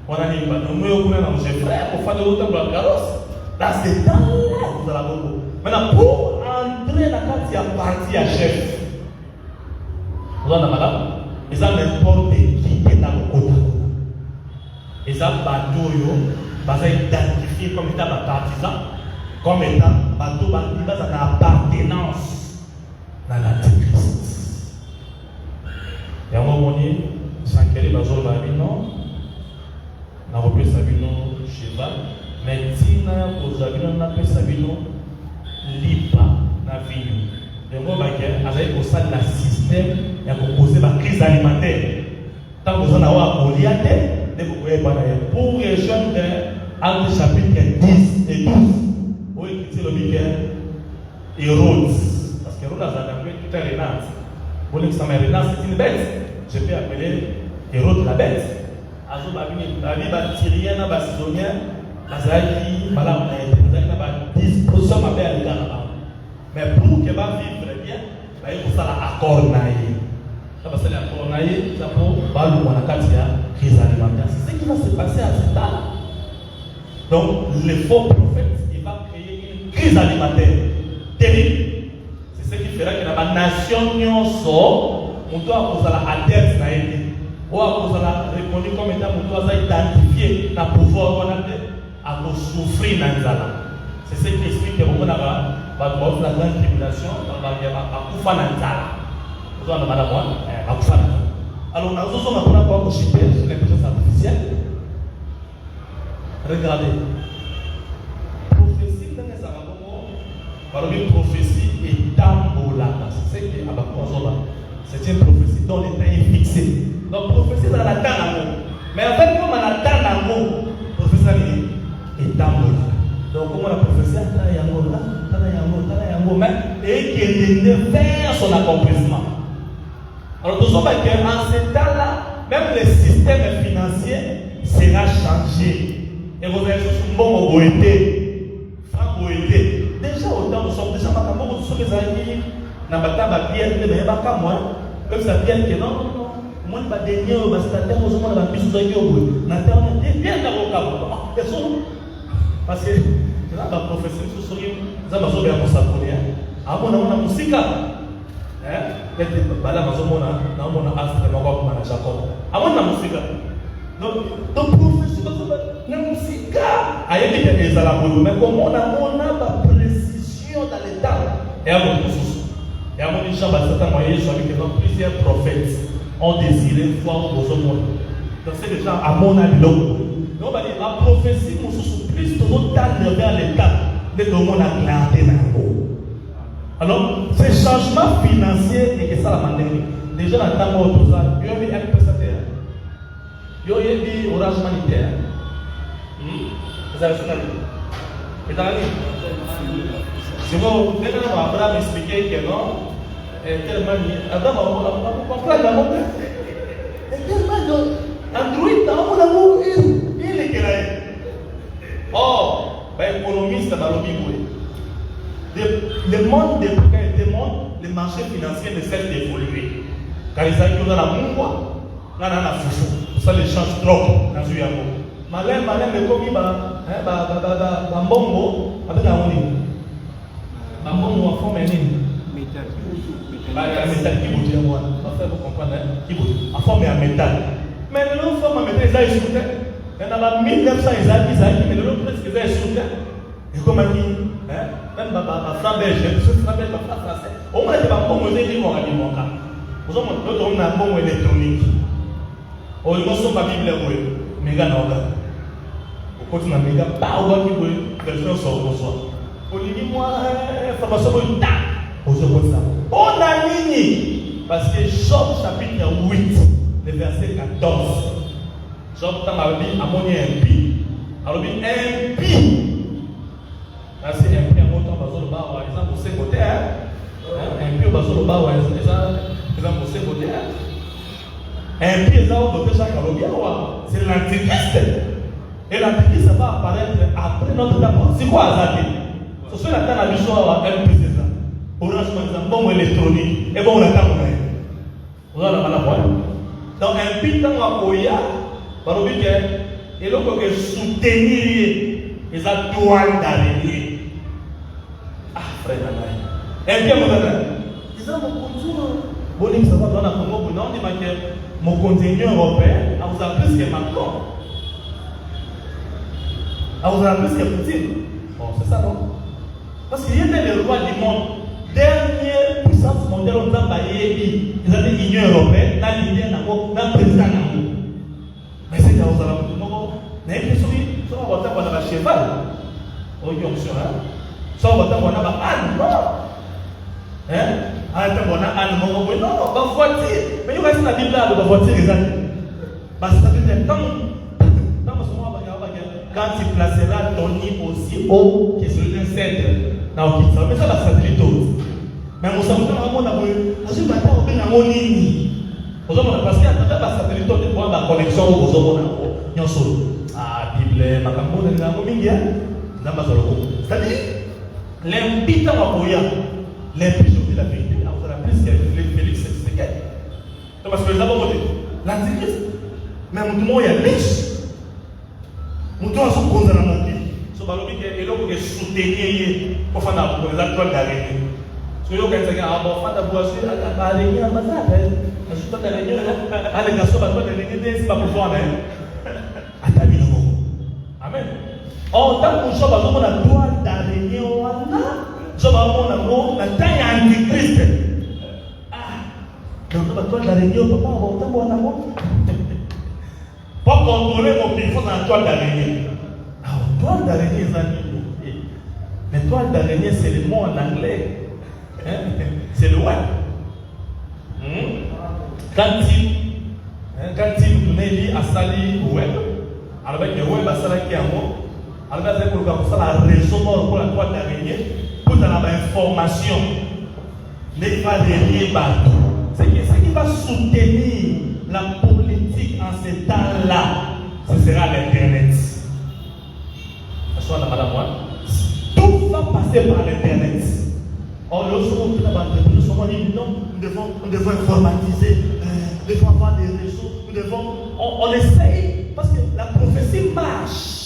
On a dit, nous, on a nos frères, pour faire de l'autre dans la carrosse. Dans ce temps-là, vous allez beaucoup. Maintenant, pour entrer dans la carte, il y a parti, il y a chef. Vous en avez madame? Ils ont n'importe qui est dans le côté. Ils ont bateau, ils ont identifié comme étant un partisan, comme étant bateau, ils ont une appartenance dans l'antichrist. Et à un moment donné, sans qu'elle ait besoin de non, on a repris Sabino cheval, mais si on a appelé Sabino lipa na vie. Et moi, avec le système, il y a composé la crise alimentaire. Tant que vous en avez pour les jeunes entre chapitre 10 et 12, où il dit le Hérode. Parce que Hérode a appelé tout un renard. Pour les Samaritains, renard, c'est une bête. Je peux appeler Hérode la bête. Azo Babini, Babi, Batyrien, Basidonien, Bazaki, Malam, 10% ma belle là-bas. Mais pour qu'elle va vivre bien, il faut ça l'accord naïe. Ça va se l'accord naïe, ça pour balu ou la crise alimentaire. C'est ce qui va se passer à ce temps. Donc, le faux prophète, il va créer une crise alimentaire terrible. C'est ce qui fera que la nation sort, on doit avoir la adepte naïe. Ou à cause la reconnu comme étant on doit identifier le pouvoir qu'on a à souffrir dans les années. C'est ce qui explique que on a la grande tribulation, on va dire à Koufa Nanzala. Vous en avez madame, à Koufa Nanzala. Alors, nous avons maintenant pour chipper sur l'intelligence artificielle. Regardez. Prophétie dans les Arabes, par une prophétie et tambolata. C'est ce qui est à Bakozola. C'est une prophétie dont le temps est fixé. Donc, prophétie dans la temps. Mais en fait, comme on a temps, tambola. Donc comme la prophétie tala yango mais et qui est vers son accomplissement. Alors nous sommes qu'en ce temps-là, même le système financier sera changé. Et vous avez tous bon boété, franc boété. Déjà autant nous sommes déjà pas comme nous sommes les amis. Na bataba pierre de mais pas comme moi. Comme ça pierre que non. Moi pas dernier au bastataire aux hommes dans bisu zaki au bout. Na terme bien dans le cap. Parce que là la prophétie sur ça va sauver à Mosakounia. À mon musique. Peut-être bala mazomona na mona astre na kwa na Jacob. À mon musique. Donc prophétie na musique. Ayebi que ezala boulou mais comme on a la précision dans les temps. Et à mon souci. Et à mon champ bastata moyen je vois que plusieurs prophètes ont désiré voir aux hommes. Donc c'est déjà à mon avis donc on va dire la prophétie nous sous plus de notre temps vers l'état de monde a clarté dans. Alors, ces changements financiers et que ça la manière. Déjà dans le temps où tout ça, il y a eu un prestataire. Il y a eu Orange Humanitaire. Vous avez fait ça? C'est bon, maintenant Abraham expliquait que non, tellement Abraham va comprendre la montre. Tellement Android dans mon amour, il est clair. Oh, économiste dans le Bible. Le monde des les marchés financiers ne cessent d'évoluer. Car ils arrivent dans la mungwa, là dans la foufou. Ça les change trop dans le yamo. Malin, mais comme il va, bambongo, avec la monnaie. Bambongo en forme métal. Métal qui bouge à moi. Vous comprenez? Qui bouge en forme à métal. Mais le nom forme à métal, ils ont soutenu. Il y en a 1900, ils ont mais le nom presque ils ont soutenu. Et comme on dit, même ma femme belge, je suis français. Au moins, il va pas me dire qu'on a dit mon cas. Nous avons un bon électronique. Au moins, son papier, méga n'orga. Au côté de méga, pas au qui veut, version sur le soir. Au lit, moi, formation, on a ligne. Parce que Job chapitre 8, le verset 14. Job, dans ma vie, a mon impie. Alors, impie. C'est un peu un montant basé au bas, par exemple, au côté. Un peu basé au bas, par exemple, au côté. Un peu ça, au côté, c'est l'antichrist. Et l'antichrist va apparaître après notre temps. C'est quoi ça? C'est la temps à l'histoire, un peu c'est ça. Orange, par exemple, bon électronique. Et bon, on attend. Vous avez la malade. Donc, un peu de temps à Koya, par le et l'autre que soutenir les douanes d'araignée. Ah, frère, et bien, mon frère, ils ont beaucoup de choses. Bon, ils savent dans la Congo, non, ils disent que mon continent européen a vous appris ce que Macron. A vous appris ce que Poutine. Bon, c'est ça, non? Parce qu'il y a les rois du monde. Dernière puissance mondiale, on a baillé, ils ont dit l'Union européenne, dans l'Union, dans le président. Mais c'est dans vous avez dit, non, mais il faut avoir un cheval. Oh, il y a un cheval. Ça va être un âne, non. Hein? Un âne, non, voiture. Mais il reste la Bible là, la voiture, exact. Parce que ça veut dire, quand tu placeras ton nid aussi haut que celui d'un cèdre, mais ça va satellite haute. Mais on s'en fout, on a parce qu'il y a un satellite haute pour la connexion aux hommes. Ah, Bible, ma campagne, c'est-à-dire, l'impita Makoya, l'impita de la vérité, on a plus que Félix Tshisekedi. Parce que les avons dit, l'antichrist, mais tout le monde est riche. Nous devons se poser dans notre vie. Ce que nous devons soutenir pour faire les acteurs d'araignée. Ce que nous devons faire, c'est que l'araignée a pas ça. Je suis pas d'araignée. Les garçons, c'est pas pour voir. Amen. En tant que job, on a droit d'araignée. Job, on a la taille antichrist. Ah, donc on a droit d'araignée. Papa, on a pour contrôler mon pays, il faut un toile d'araignée. Alors, toile d'araignée, mais toile d'araignée, c'est le mot en anglais. C'est le web. Quand il dit à Sali web, alors avec le web à Sali qui est un mot, Alors, c'est pour ça la raison pour la droite d'araignée, pour avoir l'information. Mais il va relier partout. Ce qui va soutenir la politique en ce temps-là, ce sera l'Internet. Soit la madame, tout va passer par l'Internet. Or, nous sommes dit non, nous devons informatiser, nous devons avoir des réseaux, on essaye, parce que la prophétie marche.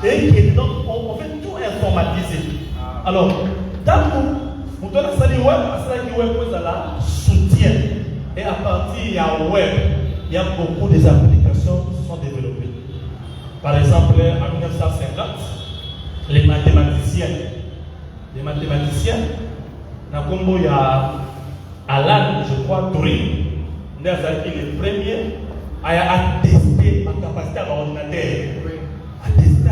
Et donc, on veut tout informatiser. Alors, dans nous donne ça du web, soutien. Et à partir du web, il y a beaucoup d'applications qui se sont développées. Par exemple, en 1950, les mathématiciens, il y a Alan, je crois, Turing, il est le premier à tester ma capacité à l'ordinateur. À tester,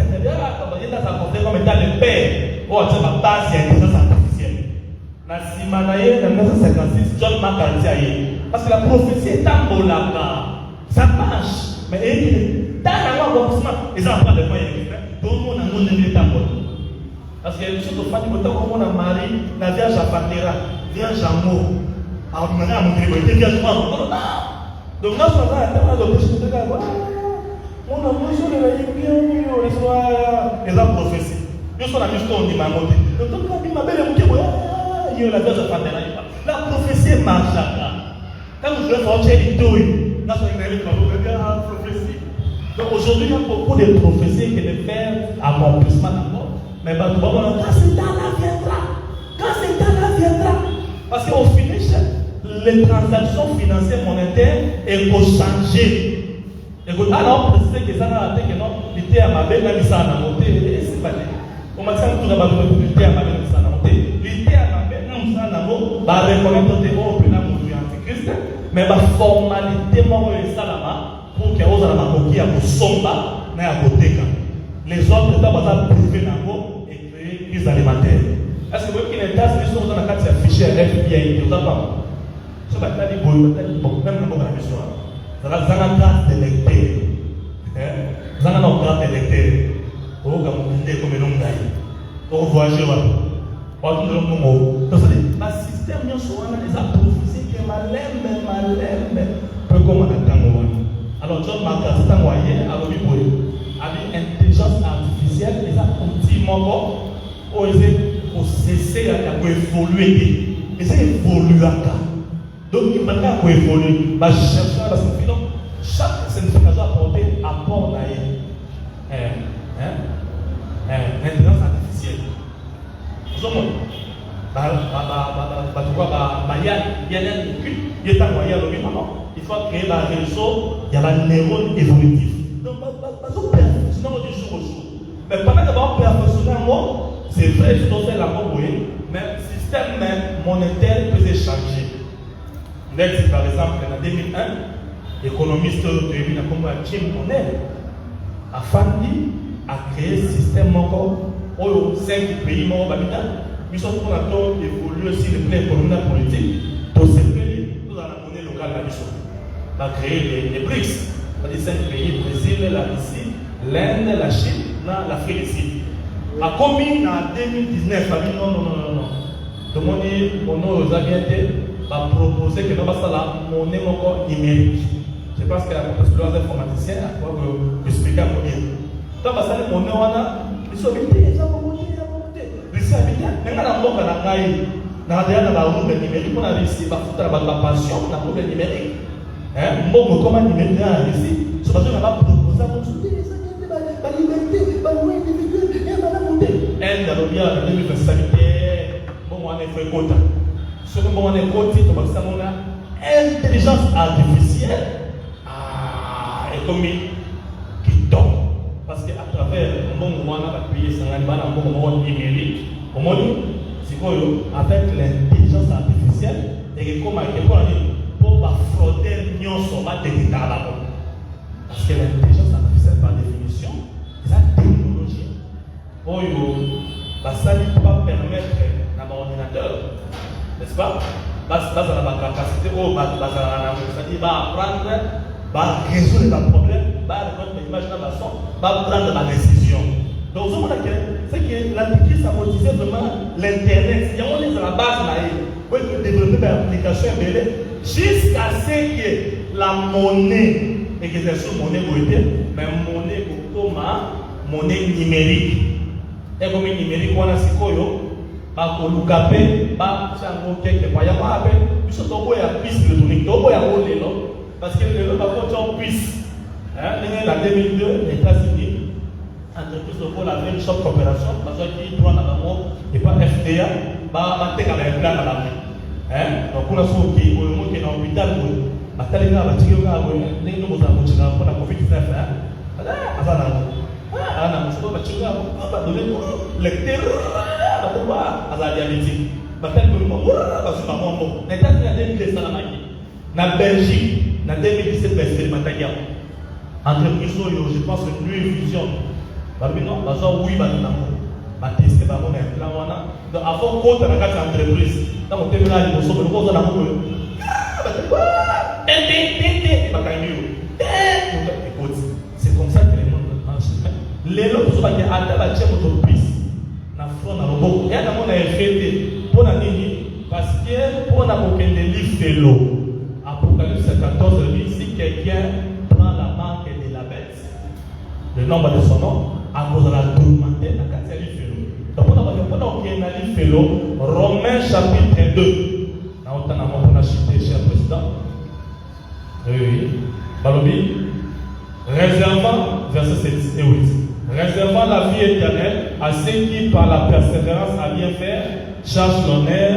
comme étant le père, ou à dire ma base d'intelligence artificielle. Dans 1956, John McCarthy, parce que la prophétie est un beau là, ça marche. Mais dans la ils ont pas de moyens. Tout le monde a un monde de temps. Parce qu'il y a une chose de famille, comme on a marié, la vierge à Patera, vierge à Mot. Alors, on a montré que c'était vierge à Mot. Donc, là, on a on a besoin de la et la prophétie. Nous sommes la mission qu'on dit, ma montée. Donc, quand on m'a belle, il y a la vierge à Patera. La prophétie marche là. Quand vous voulez faire une douille, là, c'est une prophétie. Donc, aujourd'hui, il y a beaucoup de prophéties qui ne font accomplissement d'abord. Mais quand c'est là viendra. Quand c'est là viendra. Parce qu'au finish, les transactions financières monétaires vont changer. Alors, c'est que ça n'a pas été que non, l'ité à ma belle, ça a monté. C'est pas dit. On m'a dit que tout le monde l'ité à ma belle, ça a monté. L'ité à ma belle, ça a monté. Va reconnaître des mots au plan du Antichrist. Mais la formalité, moi, c'est ça là-bas. Pour qu'il y ait un coquille à vous somba, mais à côté. Les autres états vont priver d'abord et créer crise alimentaire. Est-ce que vous voyez qu'il y a des tas de choses dans la carte affichée à FBI? Vous n'avez pas. Ce que vous avez dit, même le mot de la mission. Vous avez une carte d'électeur. Vous avez une carte d'électeur. Vous avez une carte d'électeur. Vous voyagez. Vous avez un mot. Donc, le système, il y a des prophéties qui sont malin. Peu comme on attend. Alors, John McCarthy, c'est un moyen à l'objet. Avec intelligence artificielle, les petits moments pour cesser à évoluer. Et c'est évoluer. Donc, il faut évoluer. Je cherche parce que chaque signification apportée apport à l'intelligence artificielle. Nous sommes il faut créer un réseau, il y a un neurone évolutif. Donc, sinon on dit jour au jour. Mais pendant d'avoir perfectionné un mot, c'est vrai, tu dois faire la mot, mais le système monétaire peut changer. Par exemple, en 2001, l'économiste de Jim O'Neill a fandi à créer un système encore où 5 pays membres ils sont pour évoluer aussi le plan économique et politique pour circuler dans la monnaie locale de la mission. On va créer les BRICS, c'est-à-dire 5 pays, le Brésil, la Russie, l'Inde, la Chine, l'Afrique du Sud. A commis en 2019, a dit non. Donc on dit, mon nom aux aviatés va proposer que nous faisons la monnaie encore numérique. Je pense que les informaticiens vont expliquer à moi. Donc ça la monnaie, on a, ils sont habités, ils ont monté. Russie habités, mais on a beaucoup de caille. Dans la route numérique, on a réussi à faire la passion, la route numérique. Bon, comment numérique a réussi? C'est parce qu'on a proposé à mon soutien. La liberté, la loi individuelle, et on a monté. Elle a bien la universalité. Bon, on est fait quota. Ce que on est côté, on va savoir intelligence artificielle. Et comme qui tombe. Parce qu'à travers un bon moment, on va payer un bon numérique. Au moins, c'est quoi avec l'intelligence artificielle et comme on dit, pour frauder, on va détecter la bombe. Parce que l'intelligence artificielle, par définition, c'est la technologie. Ça ne peut pas permettre à mon ordinateur, n'est-ce pas? Ça a la capacité, c'est-à-dire va apprendre, va résoudre un problème, va reconnaître l'image dans la son, va prendre la décision. Donc, c'est que l'Antichrist a motivé vraiment l'Internet. Il y a la base là, pour développer une application jusqu'à ce que la monnaie, et que c'est monnaie mais monnaie comme monnaie numérique. Et comme numérique, on a ce qu'on a colocé, quelque part. Il y a pas appel, puisque on a puisse le tourner, on a volé parce que le par contre on puisse. En 2002, les États-Unis, entreprise de la même shop coopération, parce qu'ils doivent avoir et pas FDA, bah t'es quand même plan à la main. Donc on a sauvé qui au moment qui est dans l'hôpital, bah t'as les gars, bah tu vois, les nous avons continué pour la COVID-19. Ah, non, bah tu vois, bah donner le terror, bah à la diabétique. Bah tel que moi, bah c'est pas bon. Les États-Unis a décidé ça la magie. Na Belgique, na 2017, bah c'est le matériel. Entreprise, je pense que Nuit Vision. Non, oui, testé par mon implant. Donc, avant qu'on ait une entreprise, dans mon terminal, il faut que nous ayons c'est comme ça que les gens marchent. Les gens qui sont à la entreprise, na front na robot. Il y a un effet pour la ligne parce que pour la bouquin de livres de l'eau. Apocalypse 14, si quelqu'un prend la marque de la bête, le nombre de son nom, à cause de la tourmentée, la quatrième félo. Donc, on a un félo, Romains chapitre 2. On a cité, cher président. Oui. Balobi. Réservant, verset 7 et 8. Réservant la vie éternelle à ceux qui, par la persévérance à bien faire, cherchent l'honneur,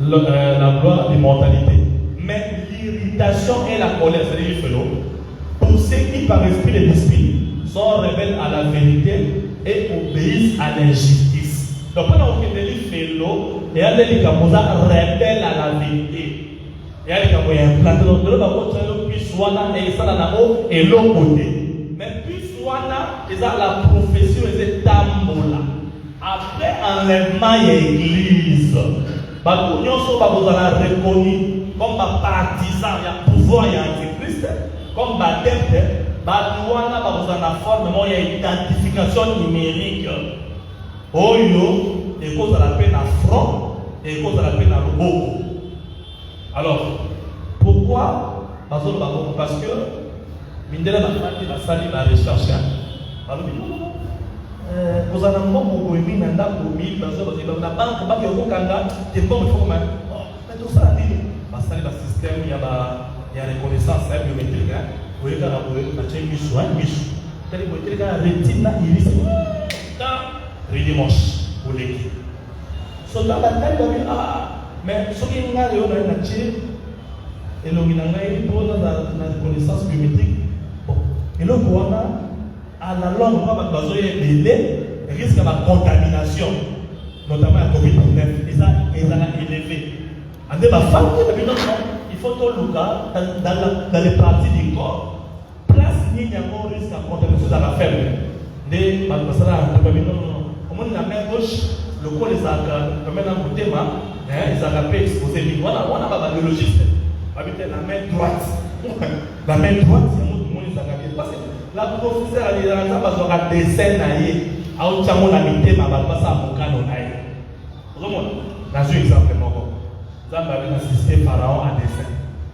la gloire, l'immortalité. Mais l'irritation et la colère, c'est-à-dire le félo, pour ceux qui, par esprit de discipline, sont rebelles à la vérité et obéissent à l'injustice. Donc, pendant que les félo, il y a des gens qui sont rebelles à la vérité. Il y a des gens qui sont implantés dans le monde, puis soit et ça dans l'eau et l'autre côté. Mais puis soit ils ont la profession, ils sont tambola. Après enlèvement de l'église, nous sommes reconnus comme partisans, il y a pouvoir, il y a antichrist, comme adeptes. Batouana dans la forme il y a identification numérique. Oyo et cause à la peine à front et cause à la peine à robot. Alors pourquoi parce que Mindela n'a pas dit la salle la recherche. Alors vous avez un bon beaucoup de mine dans le mille parce que la banque pas que vous kanga et bon il faut mais tout ça dit parce que le système il y a reconnaissance biométrique. Vous avez un miso, c'est-à-dire que vous avez un rétine iris. Ridimanche pour l'équipe. So dans la tête, mais ce qui est là, il y a un attiré et l'on a pour la connaissance biométrique. Bon, et le quoi à la longue, on va besoin de délai, risque de contamination, notamment la COVID-19. Ils ont élevé. En débat, il faut tout le cas dans les parties du corps. Il y a un risque à contamination dans la ferme. Des malpassaras, au moins la main gauche, le col est à maintenant au thème, ils ont appelé exposé. On a pas de biologiste. Habiter la main droite. La main droite, c'est tout le monde les a appelés. Parce que la professeure a dit que ça va se dessin naïe. À autre moment, la mité m'a pas passé à mon canon naïe. Vous voyez, dans un exemple, ça va assister Pharaon à dessin.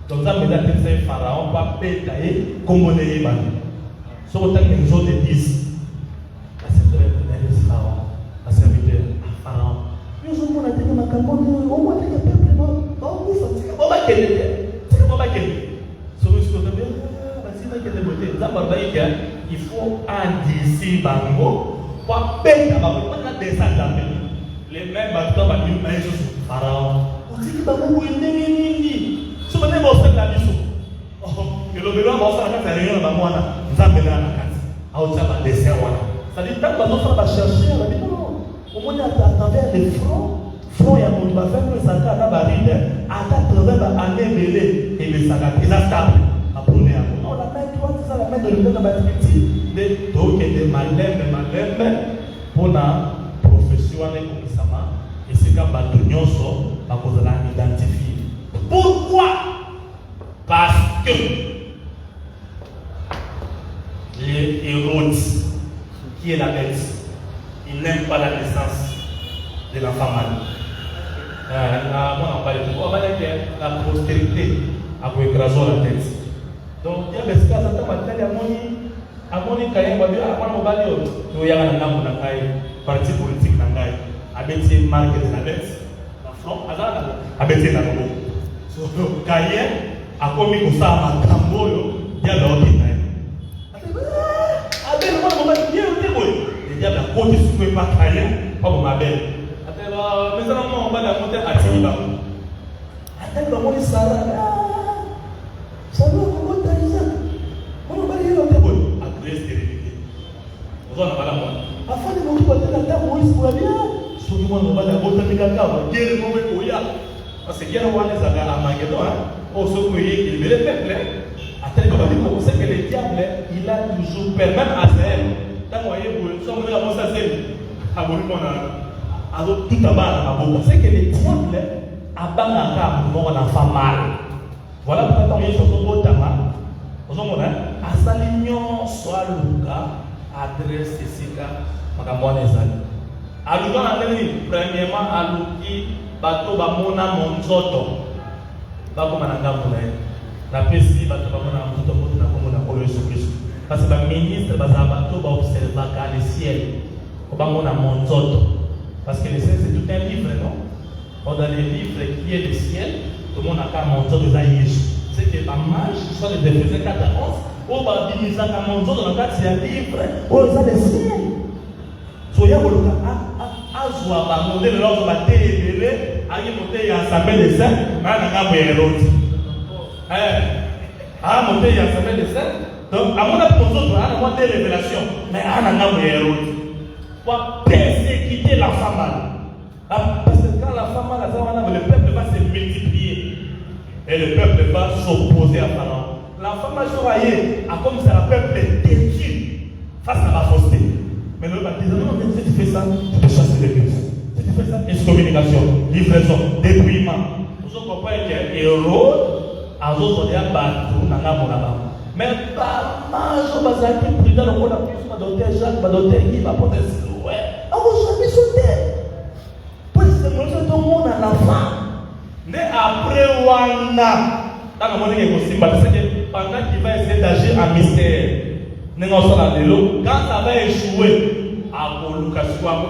Donc ça me dit que c'est Pharaon va pétailler comme on est évalué. Sur autant que les autres disent, c'est très bien Pharaon, la serviteur à Pharaon. Nous avons dit que ma campagne, on va dire que le peuple on va qu'elle on va qu'elle sur ce côté il faut indicer Bango pour payer les mêmes bâtons Pharaon. On dit que Bango est né. Si vous avez fait la mission, que le bénin va faire la réunion dans moi, vous avez la case. À autre chose, des serres. Ça dit, tant que nous va chercher, on va dire non. Au moins, à travers les fronts, il y a mon va faire le sac à la barrière, à 80 années mêlées, et le sac à la stable. Après, on la met droite, ça la met de l'autre petit, des taux qui étaient malins, pour la profession, et c'est quand Batugnon sort, à cause de l'identifier. Pourquoi? Parce que les Hérodes, qui est la bête, il n'aime pas la naissance de l'enfant mâle. On va dire que la postérité a écrasé la tête. Donc, il y a des cas où amoni kaya wabi akwana mobali yo ya na ngambo na kai parti politique na ngai abeti market na bet na front azana abeti na ngo so kaya akomi kusama makambo yo ya loki na abel mo mobali ye o tebo ya na koti sukwe pa kaya pa mo mabel atelo mesana mo mobali amote atini ba atelo mo ni sara salo ko taisa mo mobali yo tebo on va la voir. Afin de montrer que la table Moïse pour la bien. Souvent on va la botter avec la cave. Quel mauvais coya. Parce que hier on les a à Magédon. On se croyait qu'il avait le peuple. À tel moment on sait que le diable il a toujours permis à Sahel. Tant qu'on voyait pour son frère avant ça c'est à mon à tout à bas à beaucoup. C'est que le diable a banni un cas pour mon enfant mal. Voilà pourquoi on est sur son beau tabac. Vous comprenez? À Salignon soit le cas. Adresse Sika makamwana ezali aluka na ndeni premièrement aluki bato bamona monzoto bakoma na ngambo na ye na pesi bato bamona monzoto moto na komona ko Yesu Kristo parce que ba ministre baza bato ba observaka le ciel ko bamona monzoto parce que le ciel c'est tout un livre non dans les livres qui est le ciel tout le monde a ka monzoto za Yesu c'est que ba mage soit les Éphésiens 4:11 o ba bimisa ka monzoto na kati ya livre o za le ciel so ya boloka azwa ba modèle lozo ba télébélé ayi moté ya assemblée des saints na ngambo ya Hérode moté ya assemblée des saints donc amona monzoto ana mo des révélations mais ana ngambo ya Hérode pour persécuter la femme mâle parce que quand la femme mâle le peuple va se multiplier et le peuple va s'opposer à Pharaon. La femme majorée a comme ça le peuple détruit face à la fausseté. Mais le baptême, non, si tu fais ça, tu peux chasser l'église. Si tu fais ça, excommunication, livraison, dépouillement. Vous comprenez que Hérode a d'autres gens battus dans la monnaie. Mais pas mal, je vais dire que plus dans le monde, je vais doter Jacques, je vais doter qui va porter ce loué. Ah, vous jamais sauté. Pour que tout le monde a la femme. Mais après, Wana. Dans le monde qui est possible, parce que pendant qu'il va essayer d'agir en mystère, quand ça va échouer, à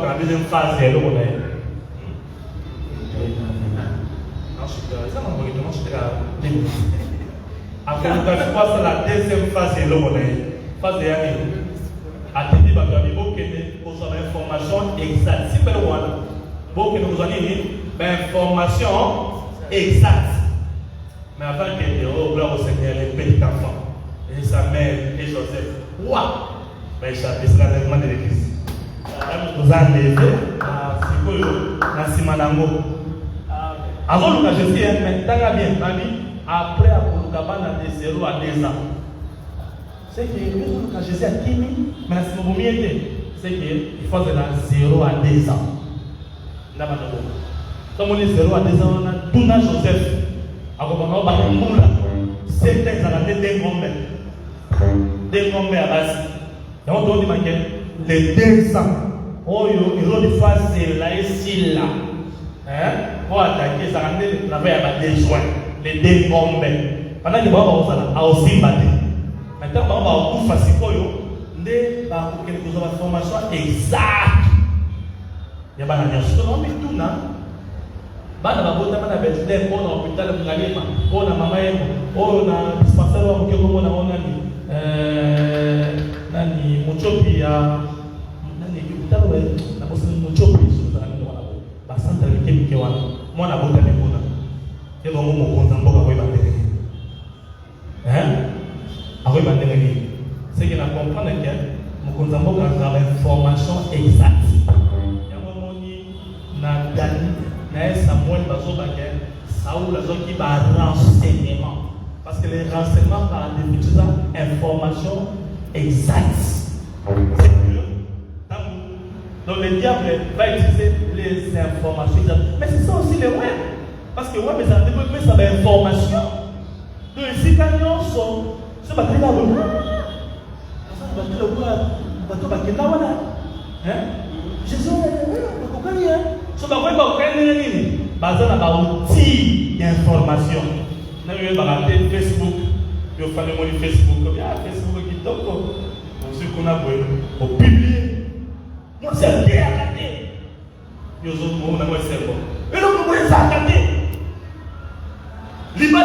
la deuxième phase, c'est le modèle. Après la deuxième phase, c'est le modèle. Phase de l'année. À Titi Bagabi, vous avez information exacte. Si vous avez information exacte. Mais avant qu'il y ait au Seigneur, les petits enfants, et sa mère, et Joseph, waouh! Mais ça sera l'événement de l'église. Nous avons levé à Sikoyo, à Simanango. Avant le cas, je sais, mais tant bien, après, à Koulukabana, de 0 à 2 ans. C'est que le cas, je sais, à Kimi, mais à Simobomiété, c'est qu'il faut de 0 à 2 ans. Comme on est 0 à 2 ans, on a tout dans Joseph. Alors, on va c'est à la tête d'un grand-mère à base. Et on doit dire les 2 ans. Oh, ils ont des phases là ici là. Pour attaquer, ça rend le travail à des joints. Les 2 grands-mères. Pendant que on va aussi battre. Maintenant, on va tout faire si on a quelque chose de formation exacte. Il y a pas de tout là. Bana babota bana birthday ko na hospital kungalima ko na mama yenu ko na dispensaire wa mke ko na ona ni nani muchopi ya nani hospital wa na bosi muchopi sura ni wana ba santa mke wana mwana bota ni kuna ebo mo konza mboka ko ibandeke ako ibandeke ni c'est que la comprendre que mo konza mboka a information exacte ya mo ni na dani Samuel Saoul a qui va renseignement. Parce que les renseignements par des informations exactes. Donc le diable va utiliser les informations exactes. Mais c'est ça aussi le web. Parce que web, ça développe ça d'informations. Donc ici, quand ils sont, ce batterie là, Jésus, so ba nini bazana ba outil d'information na yo ba te Facebook yo fale mo ni Facebook ya Facebook kitoko on se kona boye au publier moi c'est bien raté yo zo mo na mo servo et donc mo ça raté liba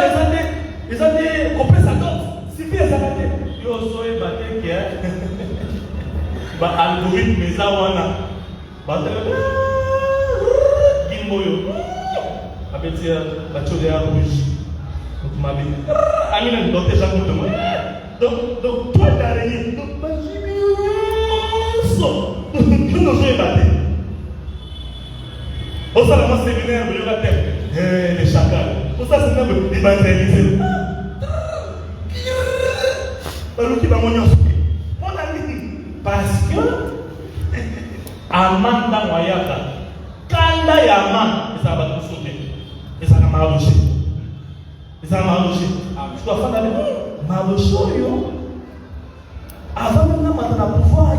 les années couper sa dot si bien ça raté yo so e baté que ba algorithme ça wana ba Moyo, abeti bachode ya rouge. Donc ma vie. Amina donc déjà pour moi. Donc toi d'arrêter. Donc pas so. Je ne sais pas. Au ça la séminaire de la tête. Les chacals. Pour ça c'est même évangéliser. Balou qui va m'onyon. Mon ami parce que Amanda Moyaka Kanda Yaman, ça va tout sauter. Et ça va marcher. Et ça va marcher. Je dois faire marcher. Avant même de pouvoir,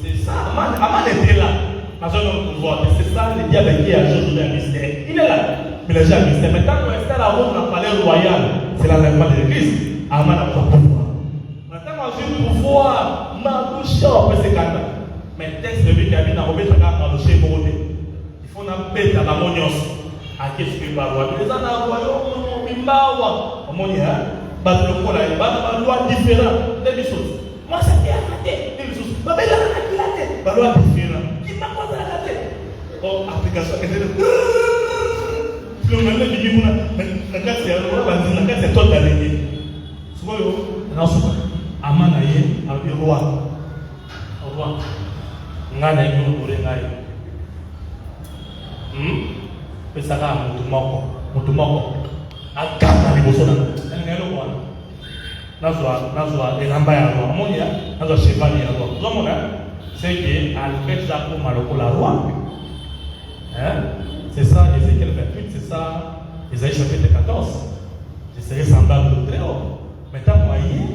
c'est ça. Aman était là. Maintenant, pouvoir. C'est ça le diable qui a joué un mystère. Il est là. Mais le diable mystère. Maintenant, quand Esther a ouvert le palais royal, c'est la réforme de l'Église. Aman a pouvoir. Maintenant, j'ai le pouvoir. Marcher, on peut se calmer. Mais le texte de Bécabi n'a pas été marché pour ôter. Il faut n'a pas été à la monios. À qu'est-ce que va voir? Les gens n'ont pas eu un monia. Battre le col à une loi différente. Des choses. Moi, ça fait arrêter. Des choses. Ma belle a raté. La loi différente. Qui m'a pas raté? Oh, application. Le même dit que la carte est toute la ligne. Souvent, on a souvent. Amanaye, un roi. Roi. Ngana yino ure ngai pesaka mutu moko akamba liboso na ngelo kwa nazwa elamba ya roi monia nazwa cheval ya roi zomona c'est que Albert Jacob malokola roi c'est ça Ézéchiel 28 c'est ça Isaïe chapitre 14 je serai semblable au Très-Haut maintenant moyen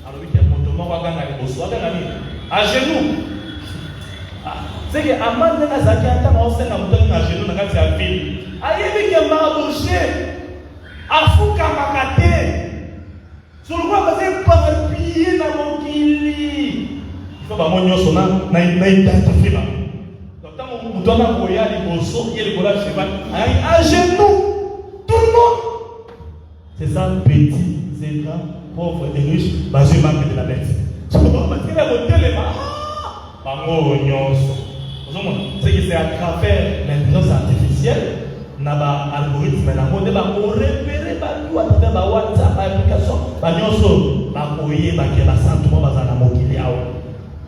alors qu'il y a mutu moko akanga liboso akanga ni à genoux. C'est que Aman n'a pas été en train de genoux dans la ville. Aïe, il m'a bouché. Afouka Makate. Sur le point, vous pas piller dans mon kili. Il faut que mon son n'a identifié. Donc, quand on doit envoyer les bossos, il y a les collages cheval. À genoux. Tout le monde. C'est ça, petit, c'est grand, pauvre et riche, basé marque de la bête. Tu peux pas mettre la beauté, les mains. C'est que c'est à travers l'intelligence artificielle, naba algorithme na mode ba ko repérer ba tout à travers WhatsApp application ba nyonso ba koye ba ke ba santumo ba za na mokili awo.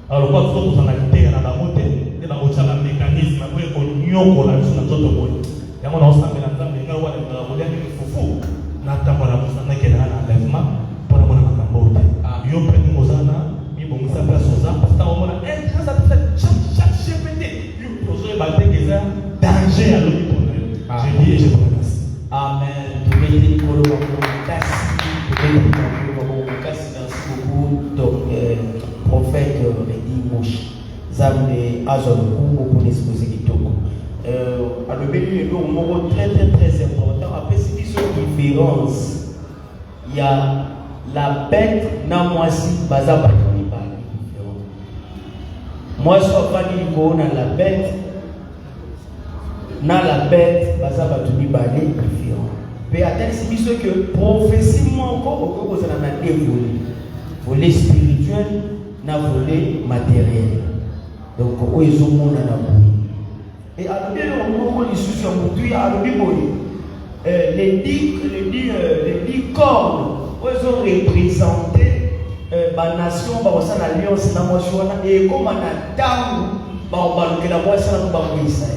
Alors quoi faut qu'on a été na ba moté de ba ocha ba mécanisme ko ko nyoko la biso na toto boy. Yango na osambela nzambe nga wala na bolia ni fufu na tambola musa na kena na lèvement pour la mona makambo. Yo prendre mozana mi bon ça place oza parce que on a intelligence artificielle chaque GPT yo ozo battre que ça danger à l'autre. Je dis et je te remercie. Amen. Merci beaucoup, donc, prophète Mehdi Mouchi. Zamne Azon pour l'exposer Kitoko. Alors, le milieu est un mot très important. Après, c'est une différence. Il y a la bête, Namoisi, Bazaba, moi, je suis pas dit la bête. Dans la bête, Bazaba Toumi Balé différent. Mais attendez, c'est ce que prophétiquement encore, vous avez deux volets. Volet spirituel, na volet matériel. Donc, ils ont mon anabou. Et à l'objet, on a une discussion pour tout, à l'objet, les dix cornes, ils ont représenté la nation, l'alliance, la motion, et comme on a tant, la motion, la Israël.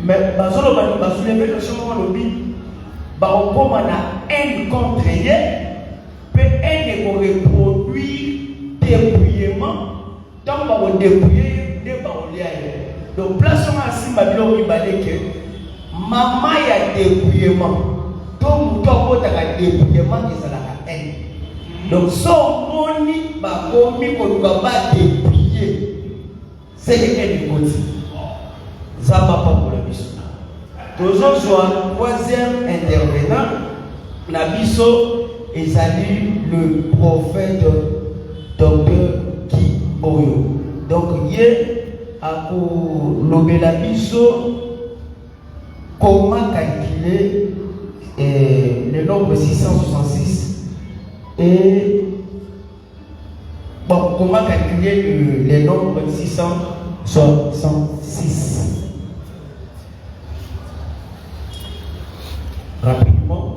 Mais bazolo bani basoulever le chemin lobby ba okoma na haine contre elle peut elle ko reproduire dépouillement tant ba ko dépouiller de ba olia donc place on a simba bilo ibale que maman ya dépouillement donc to ko ta ka dépouillement qui ça la haine donc so moni ba komi ko ba dépouiller c'est le côté. Ça va pas pour la biso. Toujours soit troisième intervenant, la biso et salut le prophète docteur Kiboyo. Donc hier à la biso comment calculer le nombre 666 et bon, comment calculer le nombre 666 rapidement.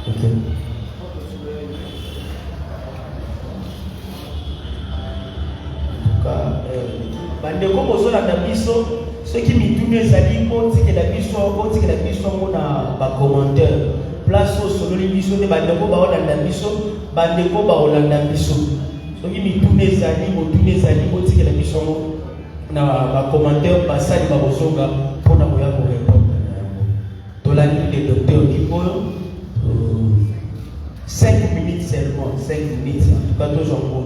Ok. Bandeko bozola na biso ceux qui mitunu ezali otikela biso mona ba commentaire place au sololi biso ne bandeko baolanda biso bandeko baolanda biso soki mitunu ezali otikela biso na ba commentaire basali babozonga mpona koya korépondre na yango tolandi le docteur Kiboyo 5 minutes seulement 5 minutes en tout cas toujours.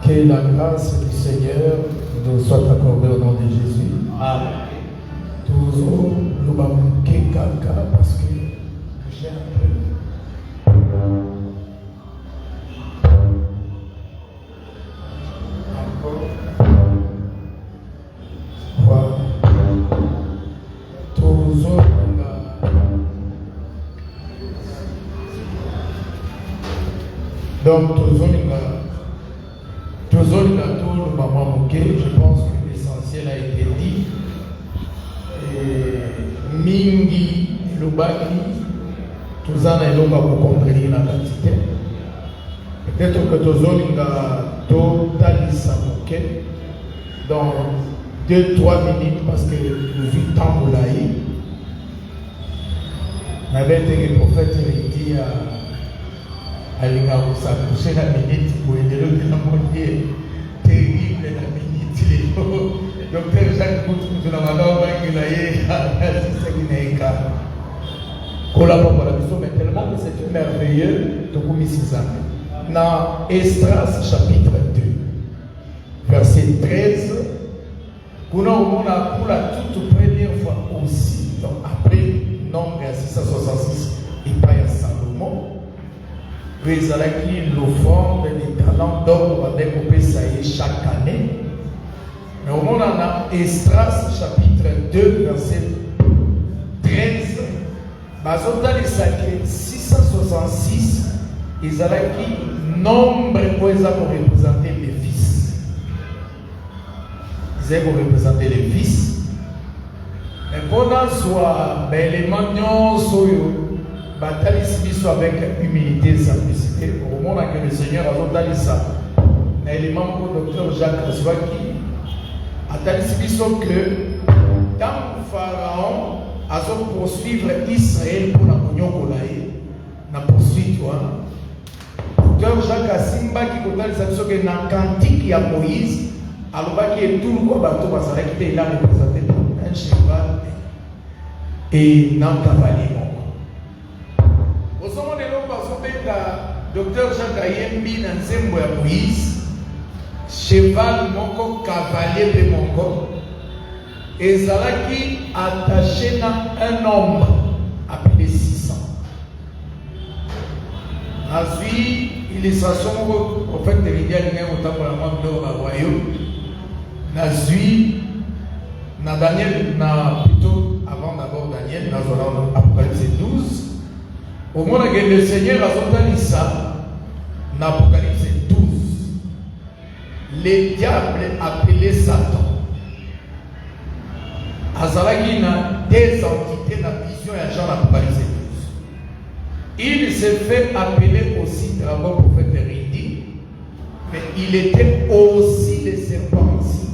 Que la grâce du Seigneur nous soit accordée au nom de Jésus. Amen. Toujours nous manquer caca parce que j'ai un peu. Encore. Voilà. Toujours donc toujours je pense que l'essentiel a été dit. Mingi, Lubaki, tout ça n'a pas compris la quantité. Peut-être que tout ça n'a total dans 2-3 minutes parce que nous vivons tant de l'aïe. On avait été le prophète qui dit à l'Ingaou, ça couchait la minute pour aider le témoigner. Terrible la minute. Docteur Jacques Koutou, tu n'as pas dit qu'il a mais tellement que c'est merveilleux de Koumisizame. Dans Esdras chapitre 2, verset 13, on a pour la toute première fois aussi, donc après nombre 666 et pas à Salomon. Ils ont l'offrande des talents d'or pour découper ça chaque année. Mais au moment dans Esdras chapitre 2 verset 13, Bazota les sacrés 666, ils ont nombre pour représenter les fils. Ils ont représenter les fils. Mais pendant soit l'élément bataille avec humilité et simplicité. Au moment que le Seigneur a donné ça, l'élément pour le docteur Jacques Azwaki a dit que dans Pharaon a poursuivre Israël pour la union Kolaï, na poursuite. Docteur Jacques Asimba qui a dit que dans le cantique de Moïse, alors que tout le bateau va s'arrêter, il a représenté un cheval et un cavalier. Au moment de l'homme, docteur Jacques Ayembi dans Zembo ya Moïse, cheval moko, cavalier de moko, et Zalaki attaché à un homme appelé 600. Ensuite, illustration au prophète de l'India, il y a un temps pour la mort de royaume. Ensuite, dans Daniel, plutôt avant d'abord Daniel, dans Apocalypse 12. Au moment où le Seigneur a dit ça, dans Apocalypse 12, le diable appelé Satan. Azalaki na des entités dans la vision et Jean Apocalypse 12. Il s'est fait appeler aussi dragon prophète de Ridi, mais il était aussi le serpent aussi.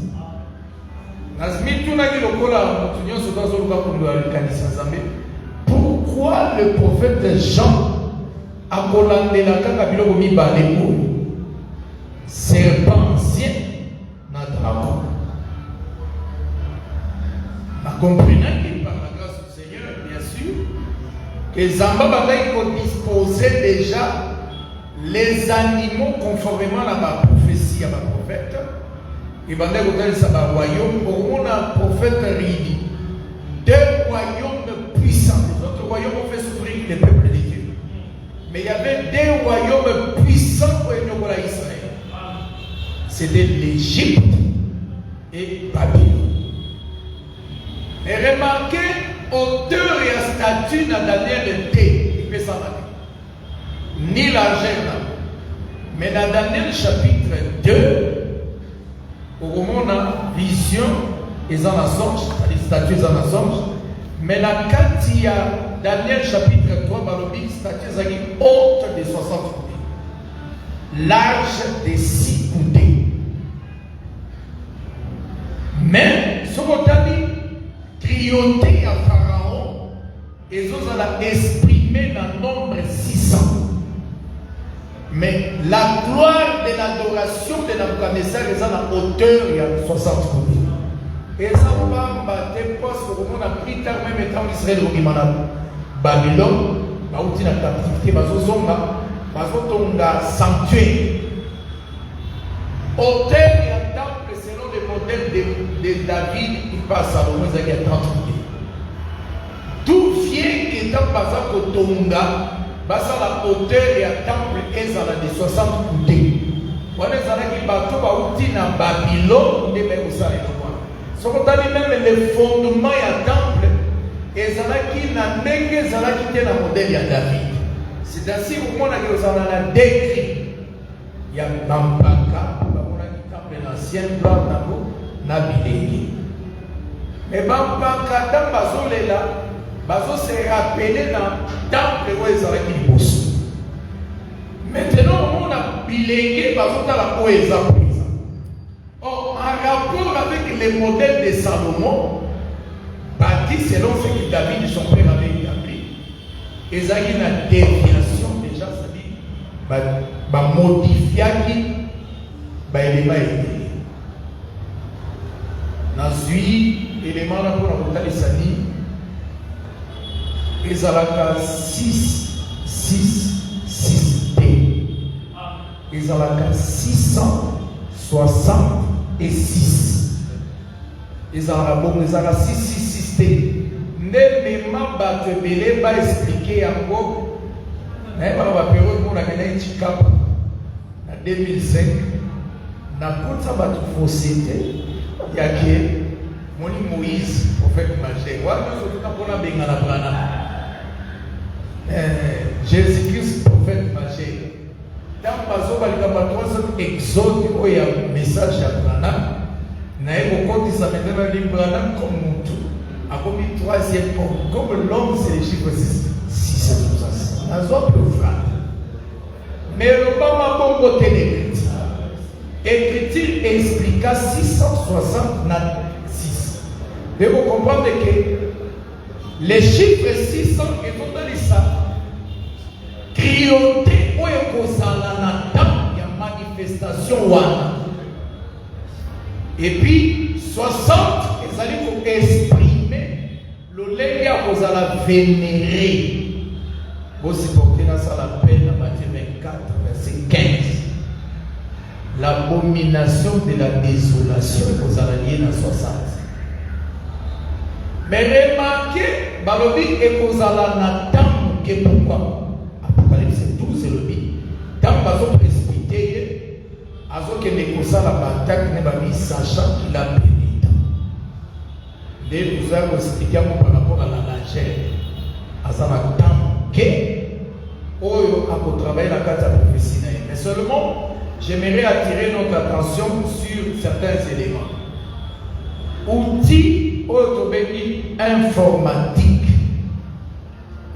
Pourquoi le prophète Jean a commandé la Kakabilo Mibale, serpent ancien, na dragon? comprenant que par la grâce du Seigneur, bien sûr, que Zamba va disposer déjà les animaux conformément à ma prophétie, à ma prophète. Et va dire que ça va royaume, pour mon prophète Ridi, 2 royaumes puissants. Les autres royaumes ont fait souffrir les peuples de Dieu. Mais il y avait 2 royaumes puissants pour Israël. C'était l'Égypte et Babylone. Et remarquez, auteur et statut dans Daniel T, il peut s'en aller. Ni l'argent, mais dans Daniel chapitre 2, au moment de la vision, ils en assemblent, c'est-à-dire statut, ils en assemblent. Mais la carte, il y a Daniel chapitre 3, Balobi, statut, ils ont haute de 60 coudées, large de 6 coudées. Mais, ce qu'on a dit, triompher à Pharaon, ils ont exprimé le nombre 600. Mais la gloire de l'adoration de Nabucodonosor est à la hauteur de 60 coudées. Et ça va battre parce que on a pris tard même étant Israël au Babylone, bah où tu n'as pas captivité, bah zonga sanctuaire. Hauteur et temple selon le modèle de David, il passe à Salomon, il y a 30 coudées. Tout vient étant basé au Tonga. La hauteur et le temple est de 60 coudées. On est allé à Babylone, si on a même les fondements et le temple, et qui n'a quitté le modèle de David. C'est ainsi qu'on a décrit. Il y a Bampaka, le temple ancien, mais Bampaka, dans Bazole là, Bazo s'est rappelé dans le temple où ils avaient dit boss. Maintenant, on a bilingué Bazo dans la poésie. Or, en rapport avec les modèles de Salomon, bâti selon ce que David et son père avaient établi, ils avaient une déviation déjà, c'est-à-dire, modifier l'élément élevé. Dans l'élément là pour la Sani, ils ont 6D. Ils ont 666. Ils ont 6D. Ne pas expliquer encore. Mais on va période pour la Chicap en 2005. Dans toute sa fausseté, il y a que Moïse, prophète majeur. Jésus-Christ, prophète majeur. Dans le exode, il y a un message à Branham. Il y a un Branham comme Moutou. A comme une troisième homme. Comme l'homme, c'est les chiffres 6. 6 dans un peu frère. Mais le Bama Bongo Télégré. Écriture expliqua 666. Mais vous comprenez que les chiffres 600 et tout ça, crioté ou il y a manifestation. Et puis 60, ils allaient pour exprimer le légat vous allez vénérer. Vous supportez dans ça la peine à Matthieu 24, verset 15. L'abomination de la désolation vous allez lire dans 60. Mais remarquez, Balobi et vous allez n'attendre que pourquoi. Apocalypse 12 c'est le but. Tant que vous précipitez, azo que négocia la bataille ne va pas sachant qu'il a béni. Dès que vous avez expliqué par rapport à la légère, à ça n'attendre que au travail la carte professionnelle. Mais seulement, j'aimerais attirer notre attention sur certains éléments. Outils informatiques,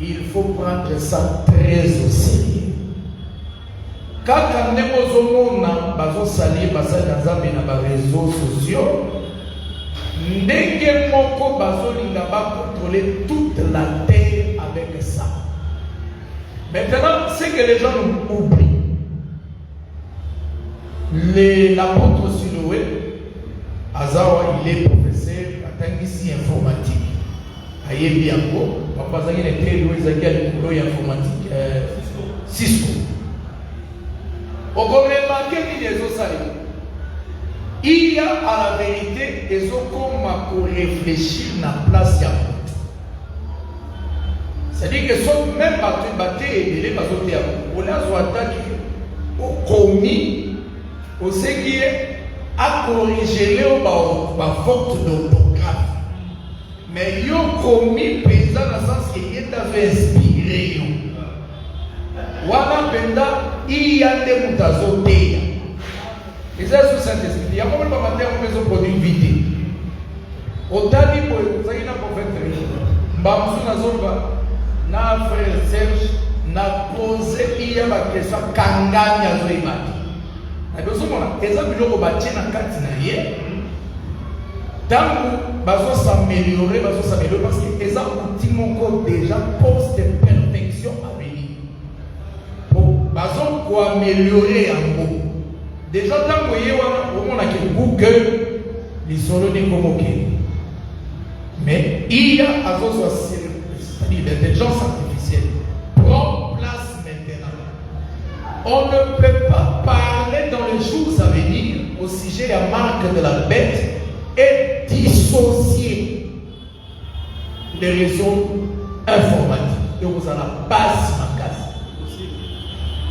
il faut prendre ça très au sérieux. Quand on est aux hommes, salir dans les réseaux sociaux, on contrôler toute la terre avec ça. Maintenant, c'est que les gens oublient. L'apôtre Siloué, Azawa, il est professeur, tangisi informatique. Ayebi yango, papa zaki na télé ezaki likolo ya informatique Cisco. Okomemake nini ezosala. Il y a à la vérité des okoma pour réfléchir na place ya moto. C'est-à-dire que sont même battu et les bazote ya on a zoataki au commis au ce qui est à corriger les ba faute d'orthographe. Mais yo commis paysan dans le sens qu'il est inspiré. Wana penda il y a des mutazote. Et ça, c'est Saint-Esprit. Il y a beaucoup de matin où ils ont produit vite. Autant de fois, ça y est, na prophète. Mbamsu na zomba, na frère Serge, na posé il y a ma question kanganya zoimaki. Na besoin mona, exemple biloko batie na kati na ye. Tangu bazo s'améliorer parce que exemple outil moko déjà pose des perfections à venir. Pour bazo ko améliorer en gros. Déjà, tant que vous avez Google, les solos des convoqués. Mais il y a c'est-à-dire l'intelligence artificielle prend place maintenant. On ne peut pas parler dans les jours à venir au sujet de la marque de la bête et dissocier les réseaux informatiques. Et vous allez passer ma case.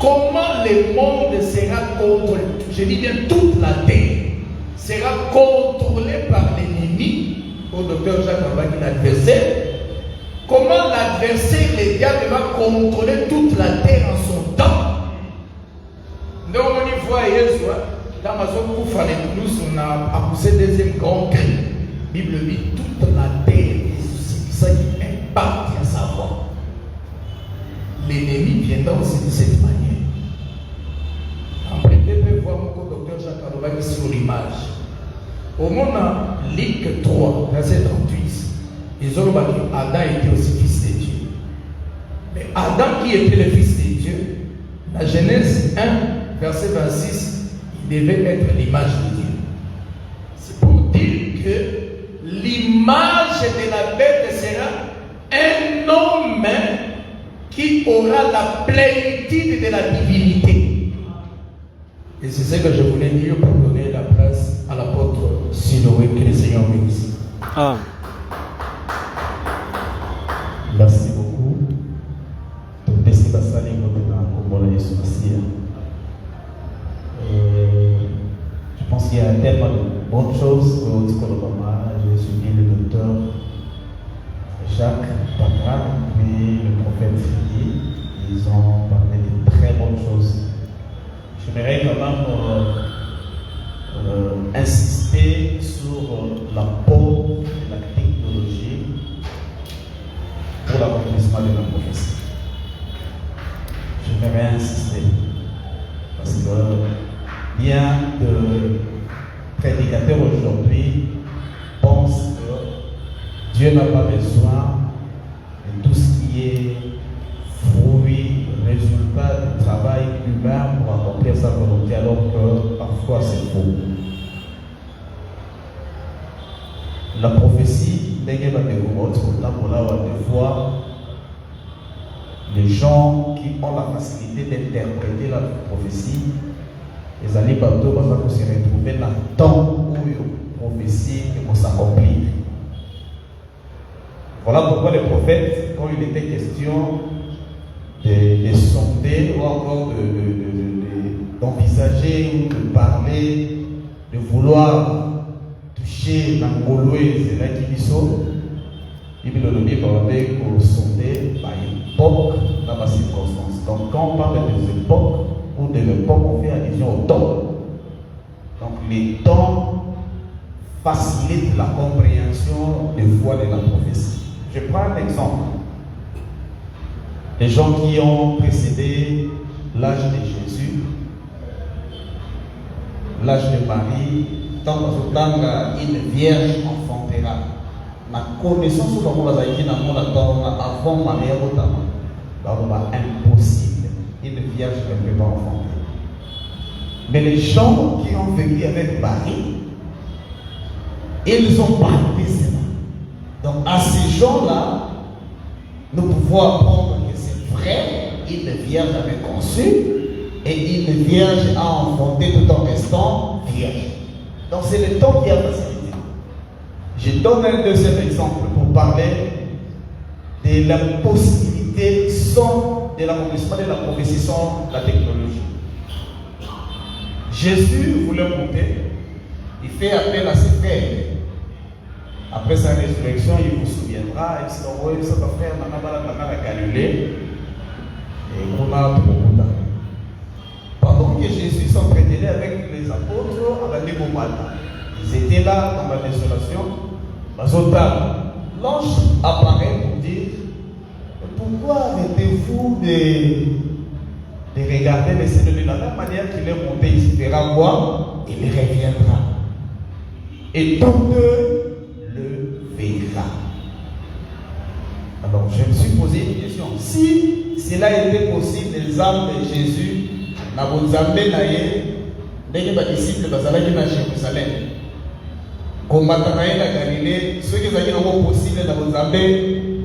Comment le monde sera contrôlé? Je dis bien toute la terre sera contrôlée par l'ennemi, au docteur Jacques Abaki, l'adversaire. Comment l'adversaire, le diable, va contrôler toute la terre en son temps? Donc on y voit Jésus, dans ma zone pour faire les nous, on a poussé deuxième grand cri. Bible dit toute la terre, c'est ça qui impacte à savoir. L'ennemi viendra aussi de cette manière. Après, vous pouvez voir mon docteur Jacques Alobaki sur l'image. Au moment de Luc 3, verset 38, ils ont dit qu'Adam était aussi fils de Dieu. Mais Adam qui était le fils de Dieu, la Genèse 1, verset 26, il devait être l'image de Dieu. C'est pour dire que l'image de la bête sera un homme qui aura la plénitude de la divinité. Et c'est ce que je voulais dire pour donner la place à l'apôtre Siloé, que le Seigneur bénisse. Ah. Merci beaucoup. Je pense qu'il y a tellement de bonnes choses au Obama. J'ai suivi le docteur Jacques Patra et le prophète Fili. Ils ont parlé de très bonnes choses. J'aimerais quand même insister sur l'apport de la technologie pour l'accomplissement de la prophétie. J'aimerais insister parce que bien de prédicateurs aujourd'hui pensent que Dieu n'a pas besoin de tout ce qui est fruit, résultat du travail humain pour accomplir sa volonté, alors que parfois c'est faux. La prophétie, des fois, les gens qui ont la facilité d'interpréter la prophétie, les années bateaux vont se retrouver dans le temps où la prophétie va s'accomplir. Voilà pourquoi les prophètes, quand il était question de sonder ou encore d'envisager ou de parler, de vouloir toucher l'angoloé, c'est là qui sont. Il veut le parler pour sonder par époque dans ma circonstance. Donc quand on parle des époques ou de l'époque, on fait allusion au temps. Donc les temps facilitent la compréhension des voies de la prophétie. Je prends un exemple. Les gens qui ont précédé l'âge de Jésus, l'âge de Marie, tant une vierge enfantera. Ma connaissance sur le monde avant Marie, impossible. Une vierge ne peut pas enfanter. Mais les gens qui ont vécu avec Marie, ils ont parlé cela. Donc à ces gens-là, nous pouvons apprendre que c'est vrai, une vierge avait conçu et une vierge a enfanté tout en restant vierge. Donc c'est le temps qui a facilité. Je donne un deuxième exemple pour parler de la possibilité sans de l'accomplissement de la prophétie sans la technologie. Jésus voulait monter, il fait appel à ses frères. Après sa résurrection, il vous souviendra, il s'est envoyé de son frère dans la Galilée et on a tout. Pendant que Jésus s'entretenait avec les apôtres à la Négomata, ils étaient là dans la désolation. L'ange apparaît pour dire: pourquoi arrêtez-vous de regarder le Seigneur? De la même manière qu'il est monté, il fera quoi? Il reviendra. Et tout le verra. Alors je me suis posé une question. Si cela était possible, les âmes de Jésus, na bonzambe na ye, ndenge ba disciples bazalaki na Jérusalem, komata na ye na Galilée, soki ezalaki nango possible na bonzambe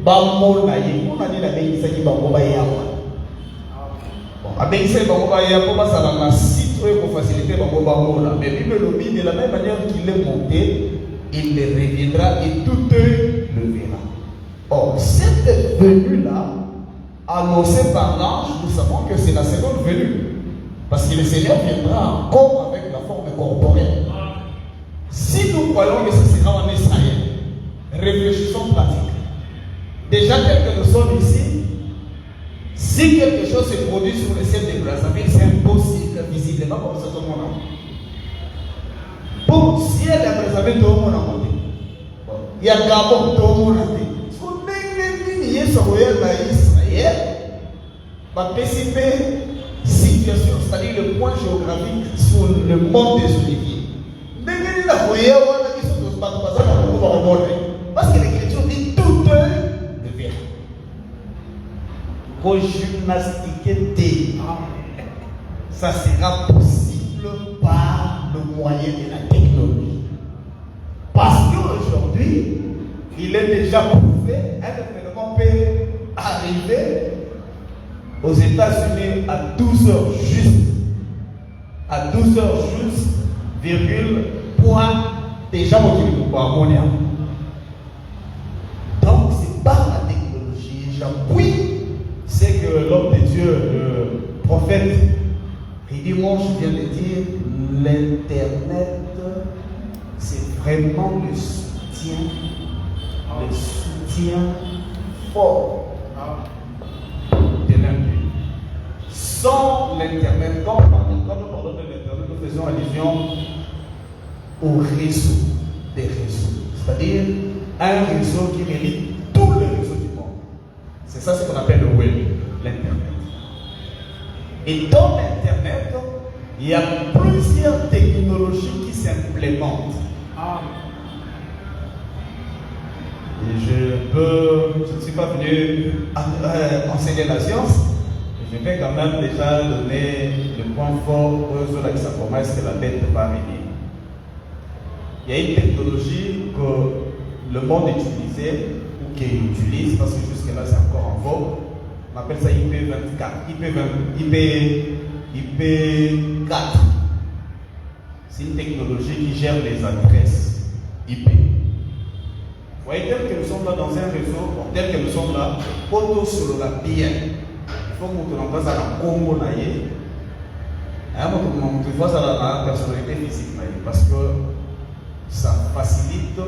bamona ye, mona nini abengisaki bango bayawa. Abengisaki bango bayawa mpo bazala na site oyo kofacilite bango bamona. Mais Bible elobi, de la même manière qu'il est monté, il le reviendra et tout le verra. Or, cette venue-là, annoncée par l'ange, nous savons que c'est la seconde venue. Parce que le Seigneur viendra encore avec la forme corporelle. Si nous croyons que ce sera en Israël, réfléchissons pratique. Déjà, tel que nous sommes ici, si quelque chose se produit sur le ciel de Brazzaville, c'est impossible visiblement comme ça tout le monde. Pour le ciel de Brazzaville, tout le monde a monté. Il y a Gabon, tout le monde a monté. Ce qu'on est venu sur Israël, va participer situation, c'est-à-dire le point géographique sur le monde des oliviers. Parce que l'écriture dit tout le verra. Pour gymnastiquer, ça sera possible par le moyen de la technologie. Parce qu'aujourd'hui, il est déjà prouvé, un événement peut arriver aux États-Unis à 12h juste. À 12h juste, virgule, point, déjà motivé pour harmonia. Donc, c'est par la technologie. J'appuie, c'est que l'homme de Dieu, le prophète, il dit, moi, je viens de dire, l'Internet, c'est vraiment le soutien fort. Sans l'Internet, quand nous parlons de l'Internet, nous faisons allusion au réseau des réseaux. C'est-à-dire un réseau qui relie tous les réseaux du monde. C'est ça ce qu'on appelle le web, l'Internet. Et dans l'Internet, il y a plusieurs technologies qui s'implémentent. Et je ne suis pas venu enseigner la science. Je vais quand même déjà donner le point fort sur la promesse que la bête va venir. Il y a une technologie que le monde utilisait ou qu'il utilise, parce que jusque-là c'est encore en vogue. On appelle ça IP24. IP4. C'est une technologie qui gère les adresses IP. Vous voyez, tel que nous sommes là dans un réseau, tel que nous sommes là, auto sur la bien. Il faut que nous fassions un combo naïe. Il faut la personnalité physique naïe. Parce que ça facilite,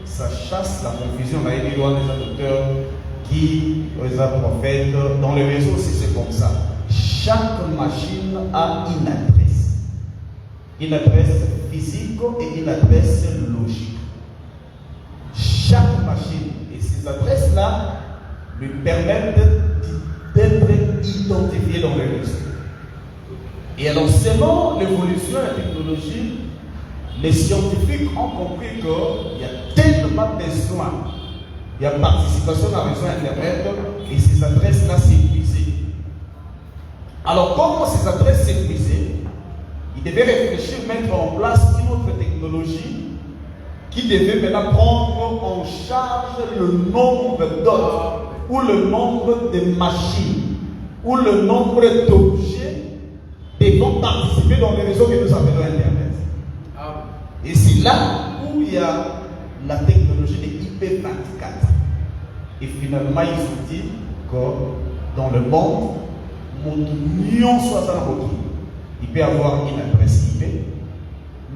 ça chasse la confusion. On a des docteurs qui, les prophètes, dans le réseau aussi c'est comme ça. Chaque machine a une adresse. Une adresse physique et une adresse logique. Chaque machine. Et ces adresses-là lui permettent d'être identifié dans le réseau. Et alors, selon l'évolution de la technologie, les scientifiques ont compris qu'il y a tellement besoin, il y a participation dans le réseau Internet, et ces adresses-là s'épuisent. Alors, comment ces adresses s'épuisent? Ils devaient réfléchir, mettre en place une autre technologie qui devait maintenant prendre en charge le nombre d'ordres ou le nombre de machines ou le nombre d'objets devant participer dans les réseaux que nous appelons Internet. Et c'est là où il y a la technologie de IP24. Et finalement, ils ont dit que dans le monde, il peut y avoir une adresse IP.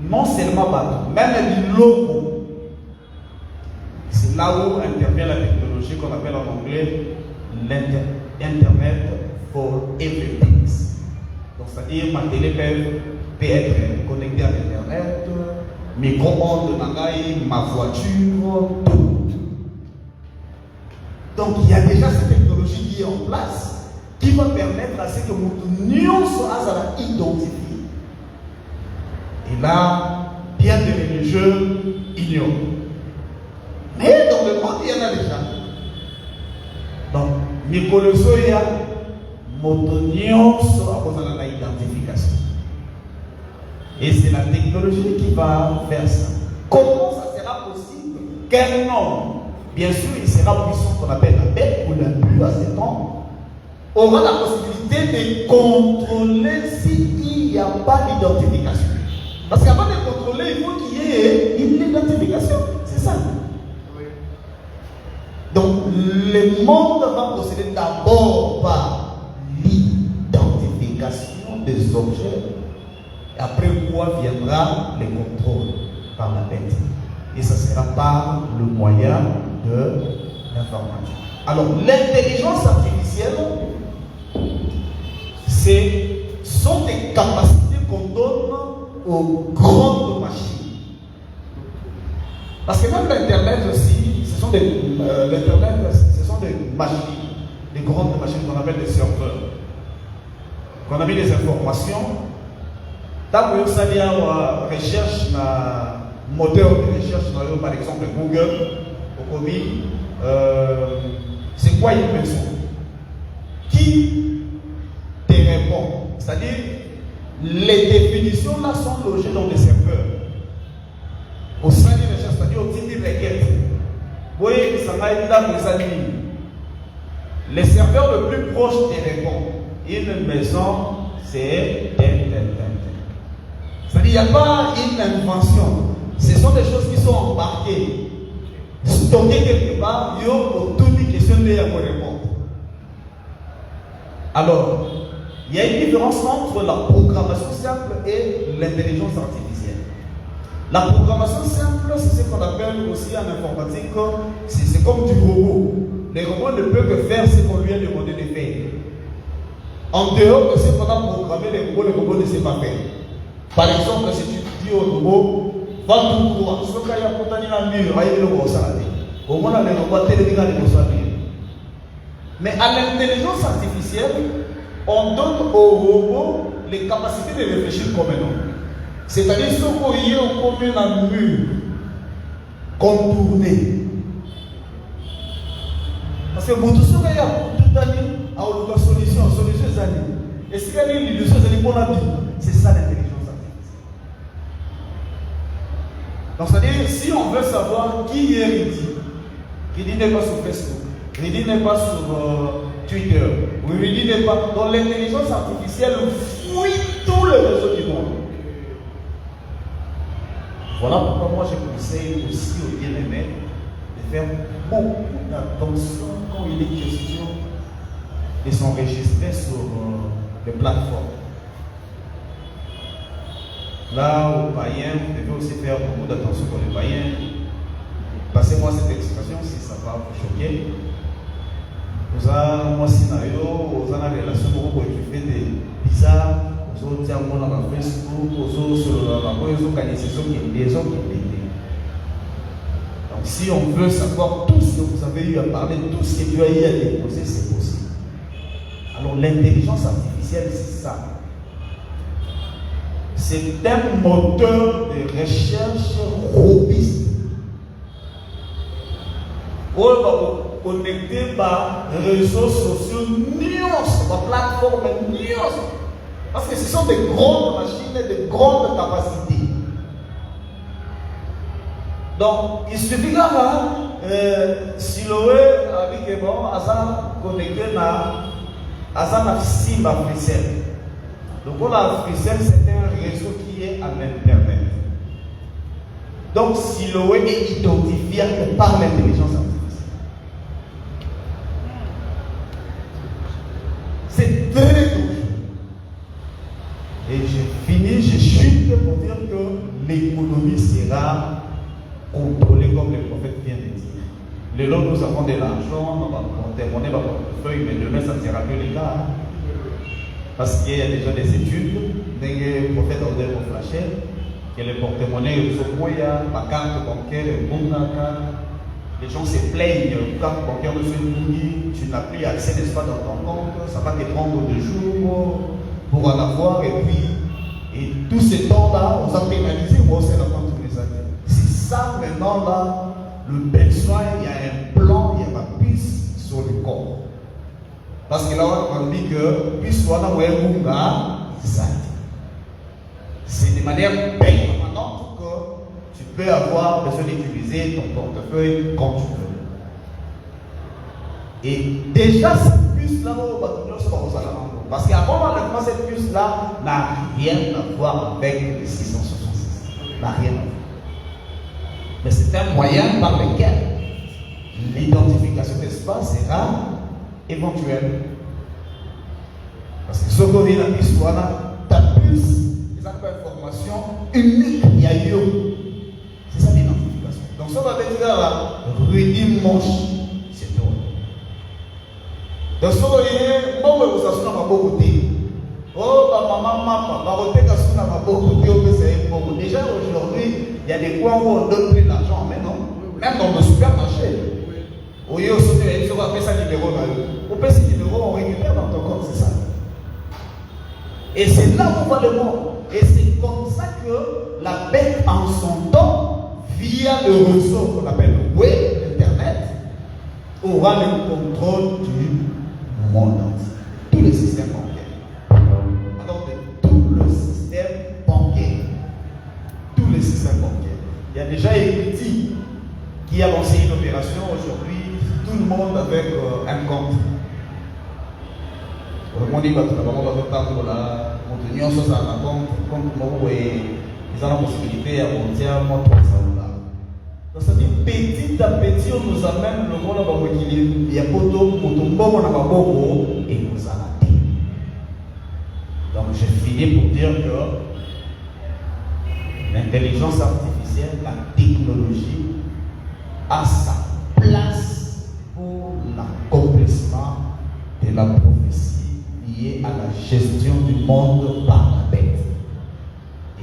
Non seulement même les logos. C'est là où intervient la technologie qu'on appelle en anglais l'Internet for Everything. Donc, c'est-à-dire ma télé peut être connectée à l'Internet, mes commandes, ma voiture, tout. Donc, il y a déjà cette technologie qui est en place qui va permettre à ce que nous soit identifié. Et là, bien des religieux ignorent. Mais dans le monde, il y en a déjà. Donc, Nicolas Soya, Motonion soit à l'identification. Et c'est la technologie qui va faire ça. Comment ça sera possible qu'un homme, bien sûr, il sera puissant qu'on appelle la bête ou l'impur à cet homme, aura la possibilité de contrôler s'il n'y a pas d'identification. Parce qu'avant de contrôler, il faut qu'il y ait une identification. C'est ça. Oui. Donc, le monde va procéder d'abord par l'identification des objets. Et après quoi viendra le contrôle par la bête. Et ça sera par le moyen de l'information. Alors, l'intelligence artificielle, sont des capacités qu'on donne aux grandes machines. Parce que même l'Internet aussi, ce sont des machines, des grandes machines qu'on appelle des serveurs. Qu'on a mis des informations. Tant que vous savez recherche, moteur de recherche, par exemple Google, au Covid, c'est quoi une personne qui te répond? C'est-à-dire, les définitions là sont logées dans des serveurs. Au sein de recherche, c'est-à-dire au titre de requête. Vous voyez, ça va être là pour les amis. Les serveurs le plus proche te répondent. Une maison, c'est c'est-à-dire, il n'y a pas une invention. Ce sont des choses qui sont embarquées, stockées quelque part. Il y a toutes les questions de répondre. Alors, il y a une différence entre la programmation simple et l'intelligence artificielle. La programmation simple, c'est ce qu'on appelle aussi en informatique, c'est comme du robot. Le robot ne peut que faire ce qu'on lui a demandé de faire. En dehors de ce qu'on a programmé, le robot ne sait pas faire. Par exemple, si tu dis au robot, va tout droit, ce qu'il y a pour tenir la mur, il y a le robot salade. Au moins, le robot télévisé le robot. Mais à l'intelligence artificielle, on donne au robot les capacités de réfléchir comme un homme. C'est-à-dire ce qu'il y a comme un mur contourné. Parce que tout ce qu'il y a tout à l'heure, à la solution, et ce qu'il y a l'illusion, c'est pour la vie. C'est ça l'intelligence. Donc, c'est-à-dire, si on veut savoir qui est Ridi n'est pas sur Facebook, Ridi n'est pas sur Twitter, Ridi n'est pas. Donc, l'intelligence artificielle fouille tous les réseaux du monde. Voilà pourquoi moi je conseille aussi aux bien-aimés de faire beaucoup d'attention quand il est question de s'enregistrer sur les plateformes. Là, aux païens, vous devez aussi faire beaucoup d'attention pour les païens. Passez-moi cette expression si ça va vous choquer. Vous avez un scénario, vous avez une relation où vous faites des bizarres, vous avez un monde dans Facebook, vous avez sur la organisation qui est des autres. Donc, si on veut savoir tout ce que vous avez eu à parler, tout ce que Dieu a eu à déposer, c'est possible. Alors, l'intelligence artificielle, c'est ça. C'est un moteur de recherche robuste. On va connecter par réseaux sociaux, nuances, par plateforme, nuances. Parce que ce sont des grandes machines et de grandes capacités. Donc, il suffit que Siloé avec bon, Asa connecté à Asa Simba Frissel. Donc, la Frissel, c'est un réseau qui est à Internet. Donc, Siloé est identifié par l'intelligence artificielle. C'est très dangereux. Et j'ai fini, je chute pour dire que l'économie sera contrôlée comme le prophète vient de dire. Le long, nous avons de l'argent, on va monnaie, on va portefeuille, mais demain, ça ne sera plus le cas. Parce qu'il y a déjà des études, le prophète a donné pour flasher, que le porte-monnaie, ma carte bancaire, les gens se plaignent, carte bancaire de ce tu n'as plus accès, n'est-ce pas, dans ton compte, ça va te prendre 2 jours pour en avoir, et puis, et tout ce temps-là, on s'est pénalisé, moi aussi, la compte tous les années. C'est ça, maintenant, là, le besoin, il y a un plan, il y a ma piste sur le corps. Parce que là, on dit que, puisque on a un ça. C'est de manière permanente que tu peux avoir besoin d'utiliser ton portefeuille quand tu veux. Et déjà, cette puce-là, parce qu'avant l'enlèvement, cette puce-là n'a rien à voir avec les 666. N'a rien à voir. Mais c'est un moyen par lequel l'identification d'espace sera éventuelle. Parce que ce qu'on vient à l'histoire, ta puce, les informations uniques, il y a eu. C'est ça l'identification. Donc, ça va être là, Rudy Manche, c'est tout. Donc, ce qu'on est, moi, vous avez ma beauté. Oh, maman, ma beauté, quand on a ma beauté, c'est bon. Déjà, aujourd'hui, il y a des coins où on donne plus d'argent, mais non. Même dans le supermarché. Au lieu de sauter, on va faire ça numéro. On paie ce numéro, on récupère dans ton compte, c'est ça. Et c'est là où on va le monde. Et c'est comme ça que la bête en son temps, via le réseau qu'on appelle le web, Internet, aura le contrôle du monde entier. Tous les systèmes bancaires. Alors, de tout le système bancaire. Tous les systèmes bancaires. Il y a déjà Equity qui a lancé une opération aujourd'hui, tout le monde avec un compte. On dit que nous avons contenu en sens à compte et ils ont la possibilité à monter à mon Donc ça dit petit à petit on nous amène le monde à l'équilibre. Il y a beaucoup de et nous a. Donc j'ai fini pour dire que l'intelligence artificielle, la technologie a sa place pour l'accomplissement de la prophétie liée à la gestion du monde par la bête.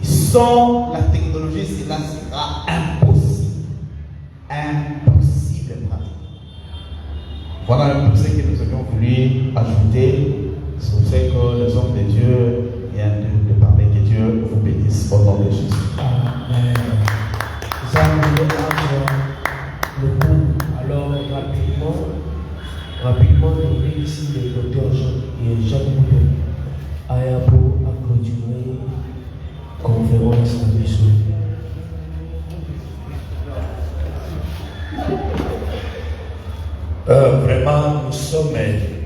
Et sans la technologie, cela sera impossible. Impossible. Voilà un peu ce que nous avions voulu ajouter sur ce que les hommes de Dieu viennent de parler. Que Dieu vous bénisse au nom de Jésus. Amen. Nous allons le coup. Alors, rapidement, nous avons ici le docteur Jacques Mouton Ayabo a clôturé la conférence à Bissou. Vraiment, nous sommes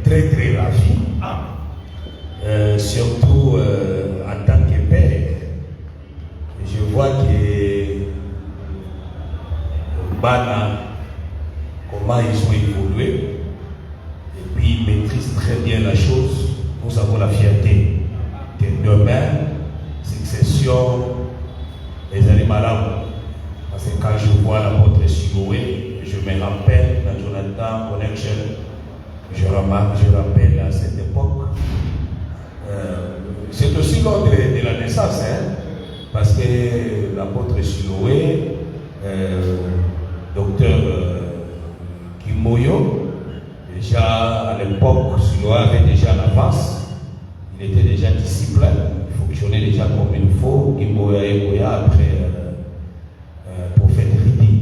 très très ravis, surtout en tant que père. Je vois que Bana, comment ils ont évolué, et puis ils maîtrisent très bien la chose. Nous avons la fierté que demain, succession, les animaux. Parce que quand je vois l'apôtre Sigoé, je me rappelle dans Jonathan Connection, je rappelle à cette époque. C'est aussi lors de la naissance, parce que l'apôtre Siloé, docteur Kimoyo, déjà à l'époque, Siloé avait déjà l'avance, il était déjà disciple, il fonctionnait déjà comme il faut. Kimoyo après prophète Ridi.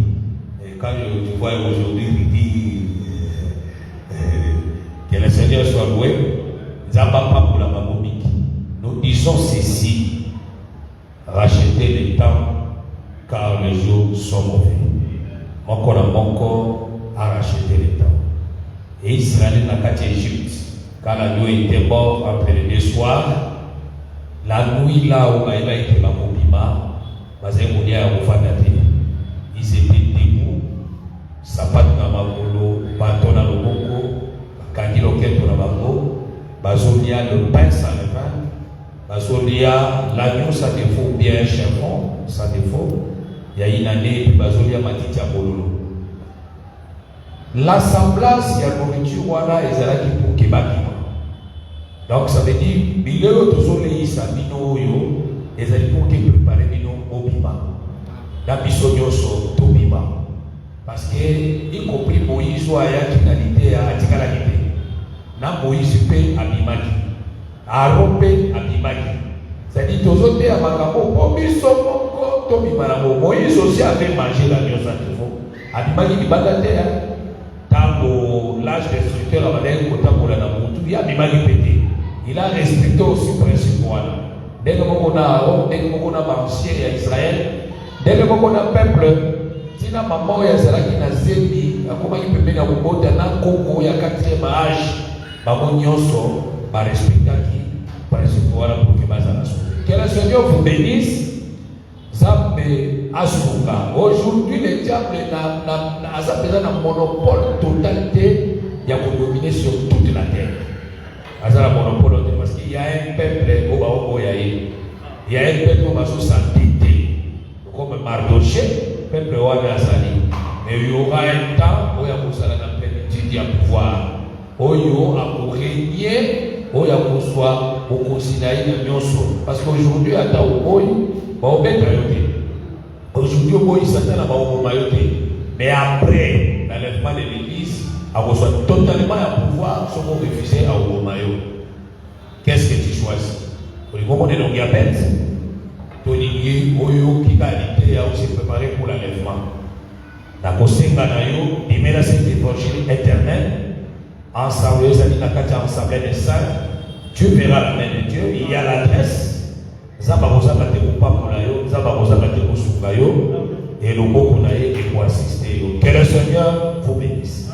Et quand tu vois aujourd'hui Ridi, que le Seigneur soit loué, Zabapa pour la Mamomiki. Nous disons ceci, rachetez les temps car les jours sont mauvais. Moko a racheté les temps. Et Israël n'a qu'à Égypte. Quand la nuit était morte après les deux soirs, la nuit là où il a été la Mobima, ils étaient debout, sapat na makolo, bâton na loboko, kandi loketo na bango, bazolia le pain sans levain, bazolia l'agneau ça défaut, bien un chèvron, ça défaut. Il y a une année, puis bazolia matiti à bololo. L'assemblage, il y a nourriture, voilà, et c'est là qui pour Kebakima. Donc ça veut dire, Bileo Tozole Issa, Bino Yo, et c'est pour qui préparer Bino Obima. La Bissonioso Tobima. Parce que, y compris Moïse, ou Aya Kinalité, à Atikalalité. Na Moïse peut Abimaki. Aaron peut Abimaki. C'est-à-dire, Tozote à Makamo, Obiso Tobima. Moïse aussi avait mangé la viande sans défaut. Abimaki qui battait, l'âge destructeur a il a respecté aussi le principe. Dès que on a Aaron, dès que on a ancien et Israël, dès que on a peuple, si la maman est là qui n'a zébi, comment il peut venir au Congo, il y a 4e âge, maman nyonso, va respecter qui, principe pour que Bazana sauve. Que le Seigneur vous bénisse. Aujourd'hui, le diable a un monopole totalité de dominer sur toute la terre. Il y a un monopole parce qu'il y a un peuple au Baoboyaï. Il y a un peuple qui va se s'entêter. Comme Mardoché, peuple au Azali. Mais il y aura un temps où il y a la plénitude du pouvoir. Où il y a pour régner, où il y a pour soi, pour considérer le nyonso. Parce qu'aujourd'hui, à Taouboy, aujourd'hui, il s'attend à mais après l'enlèvement de l'église, à reçoit totalement un pouvoir sur vous refuser à Obomayo. Qu'est-ce que tu choisis? Pour les moments de l'Ongiabet, Tony Oyo qui qualité a aussi préparé pour l'enlèvement. La Kosenga Nayo, il met cet évangile éternel, ensemble, ensemble des saints, tu verras la main de Dieu, il y a l'adresse. Et le mot qu'on a pour assister. Que le Seigneur vous bénisse.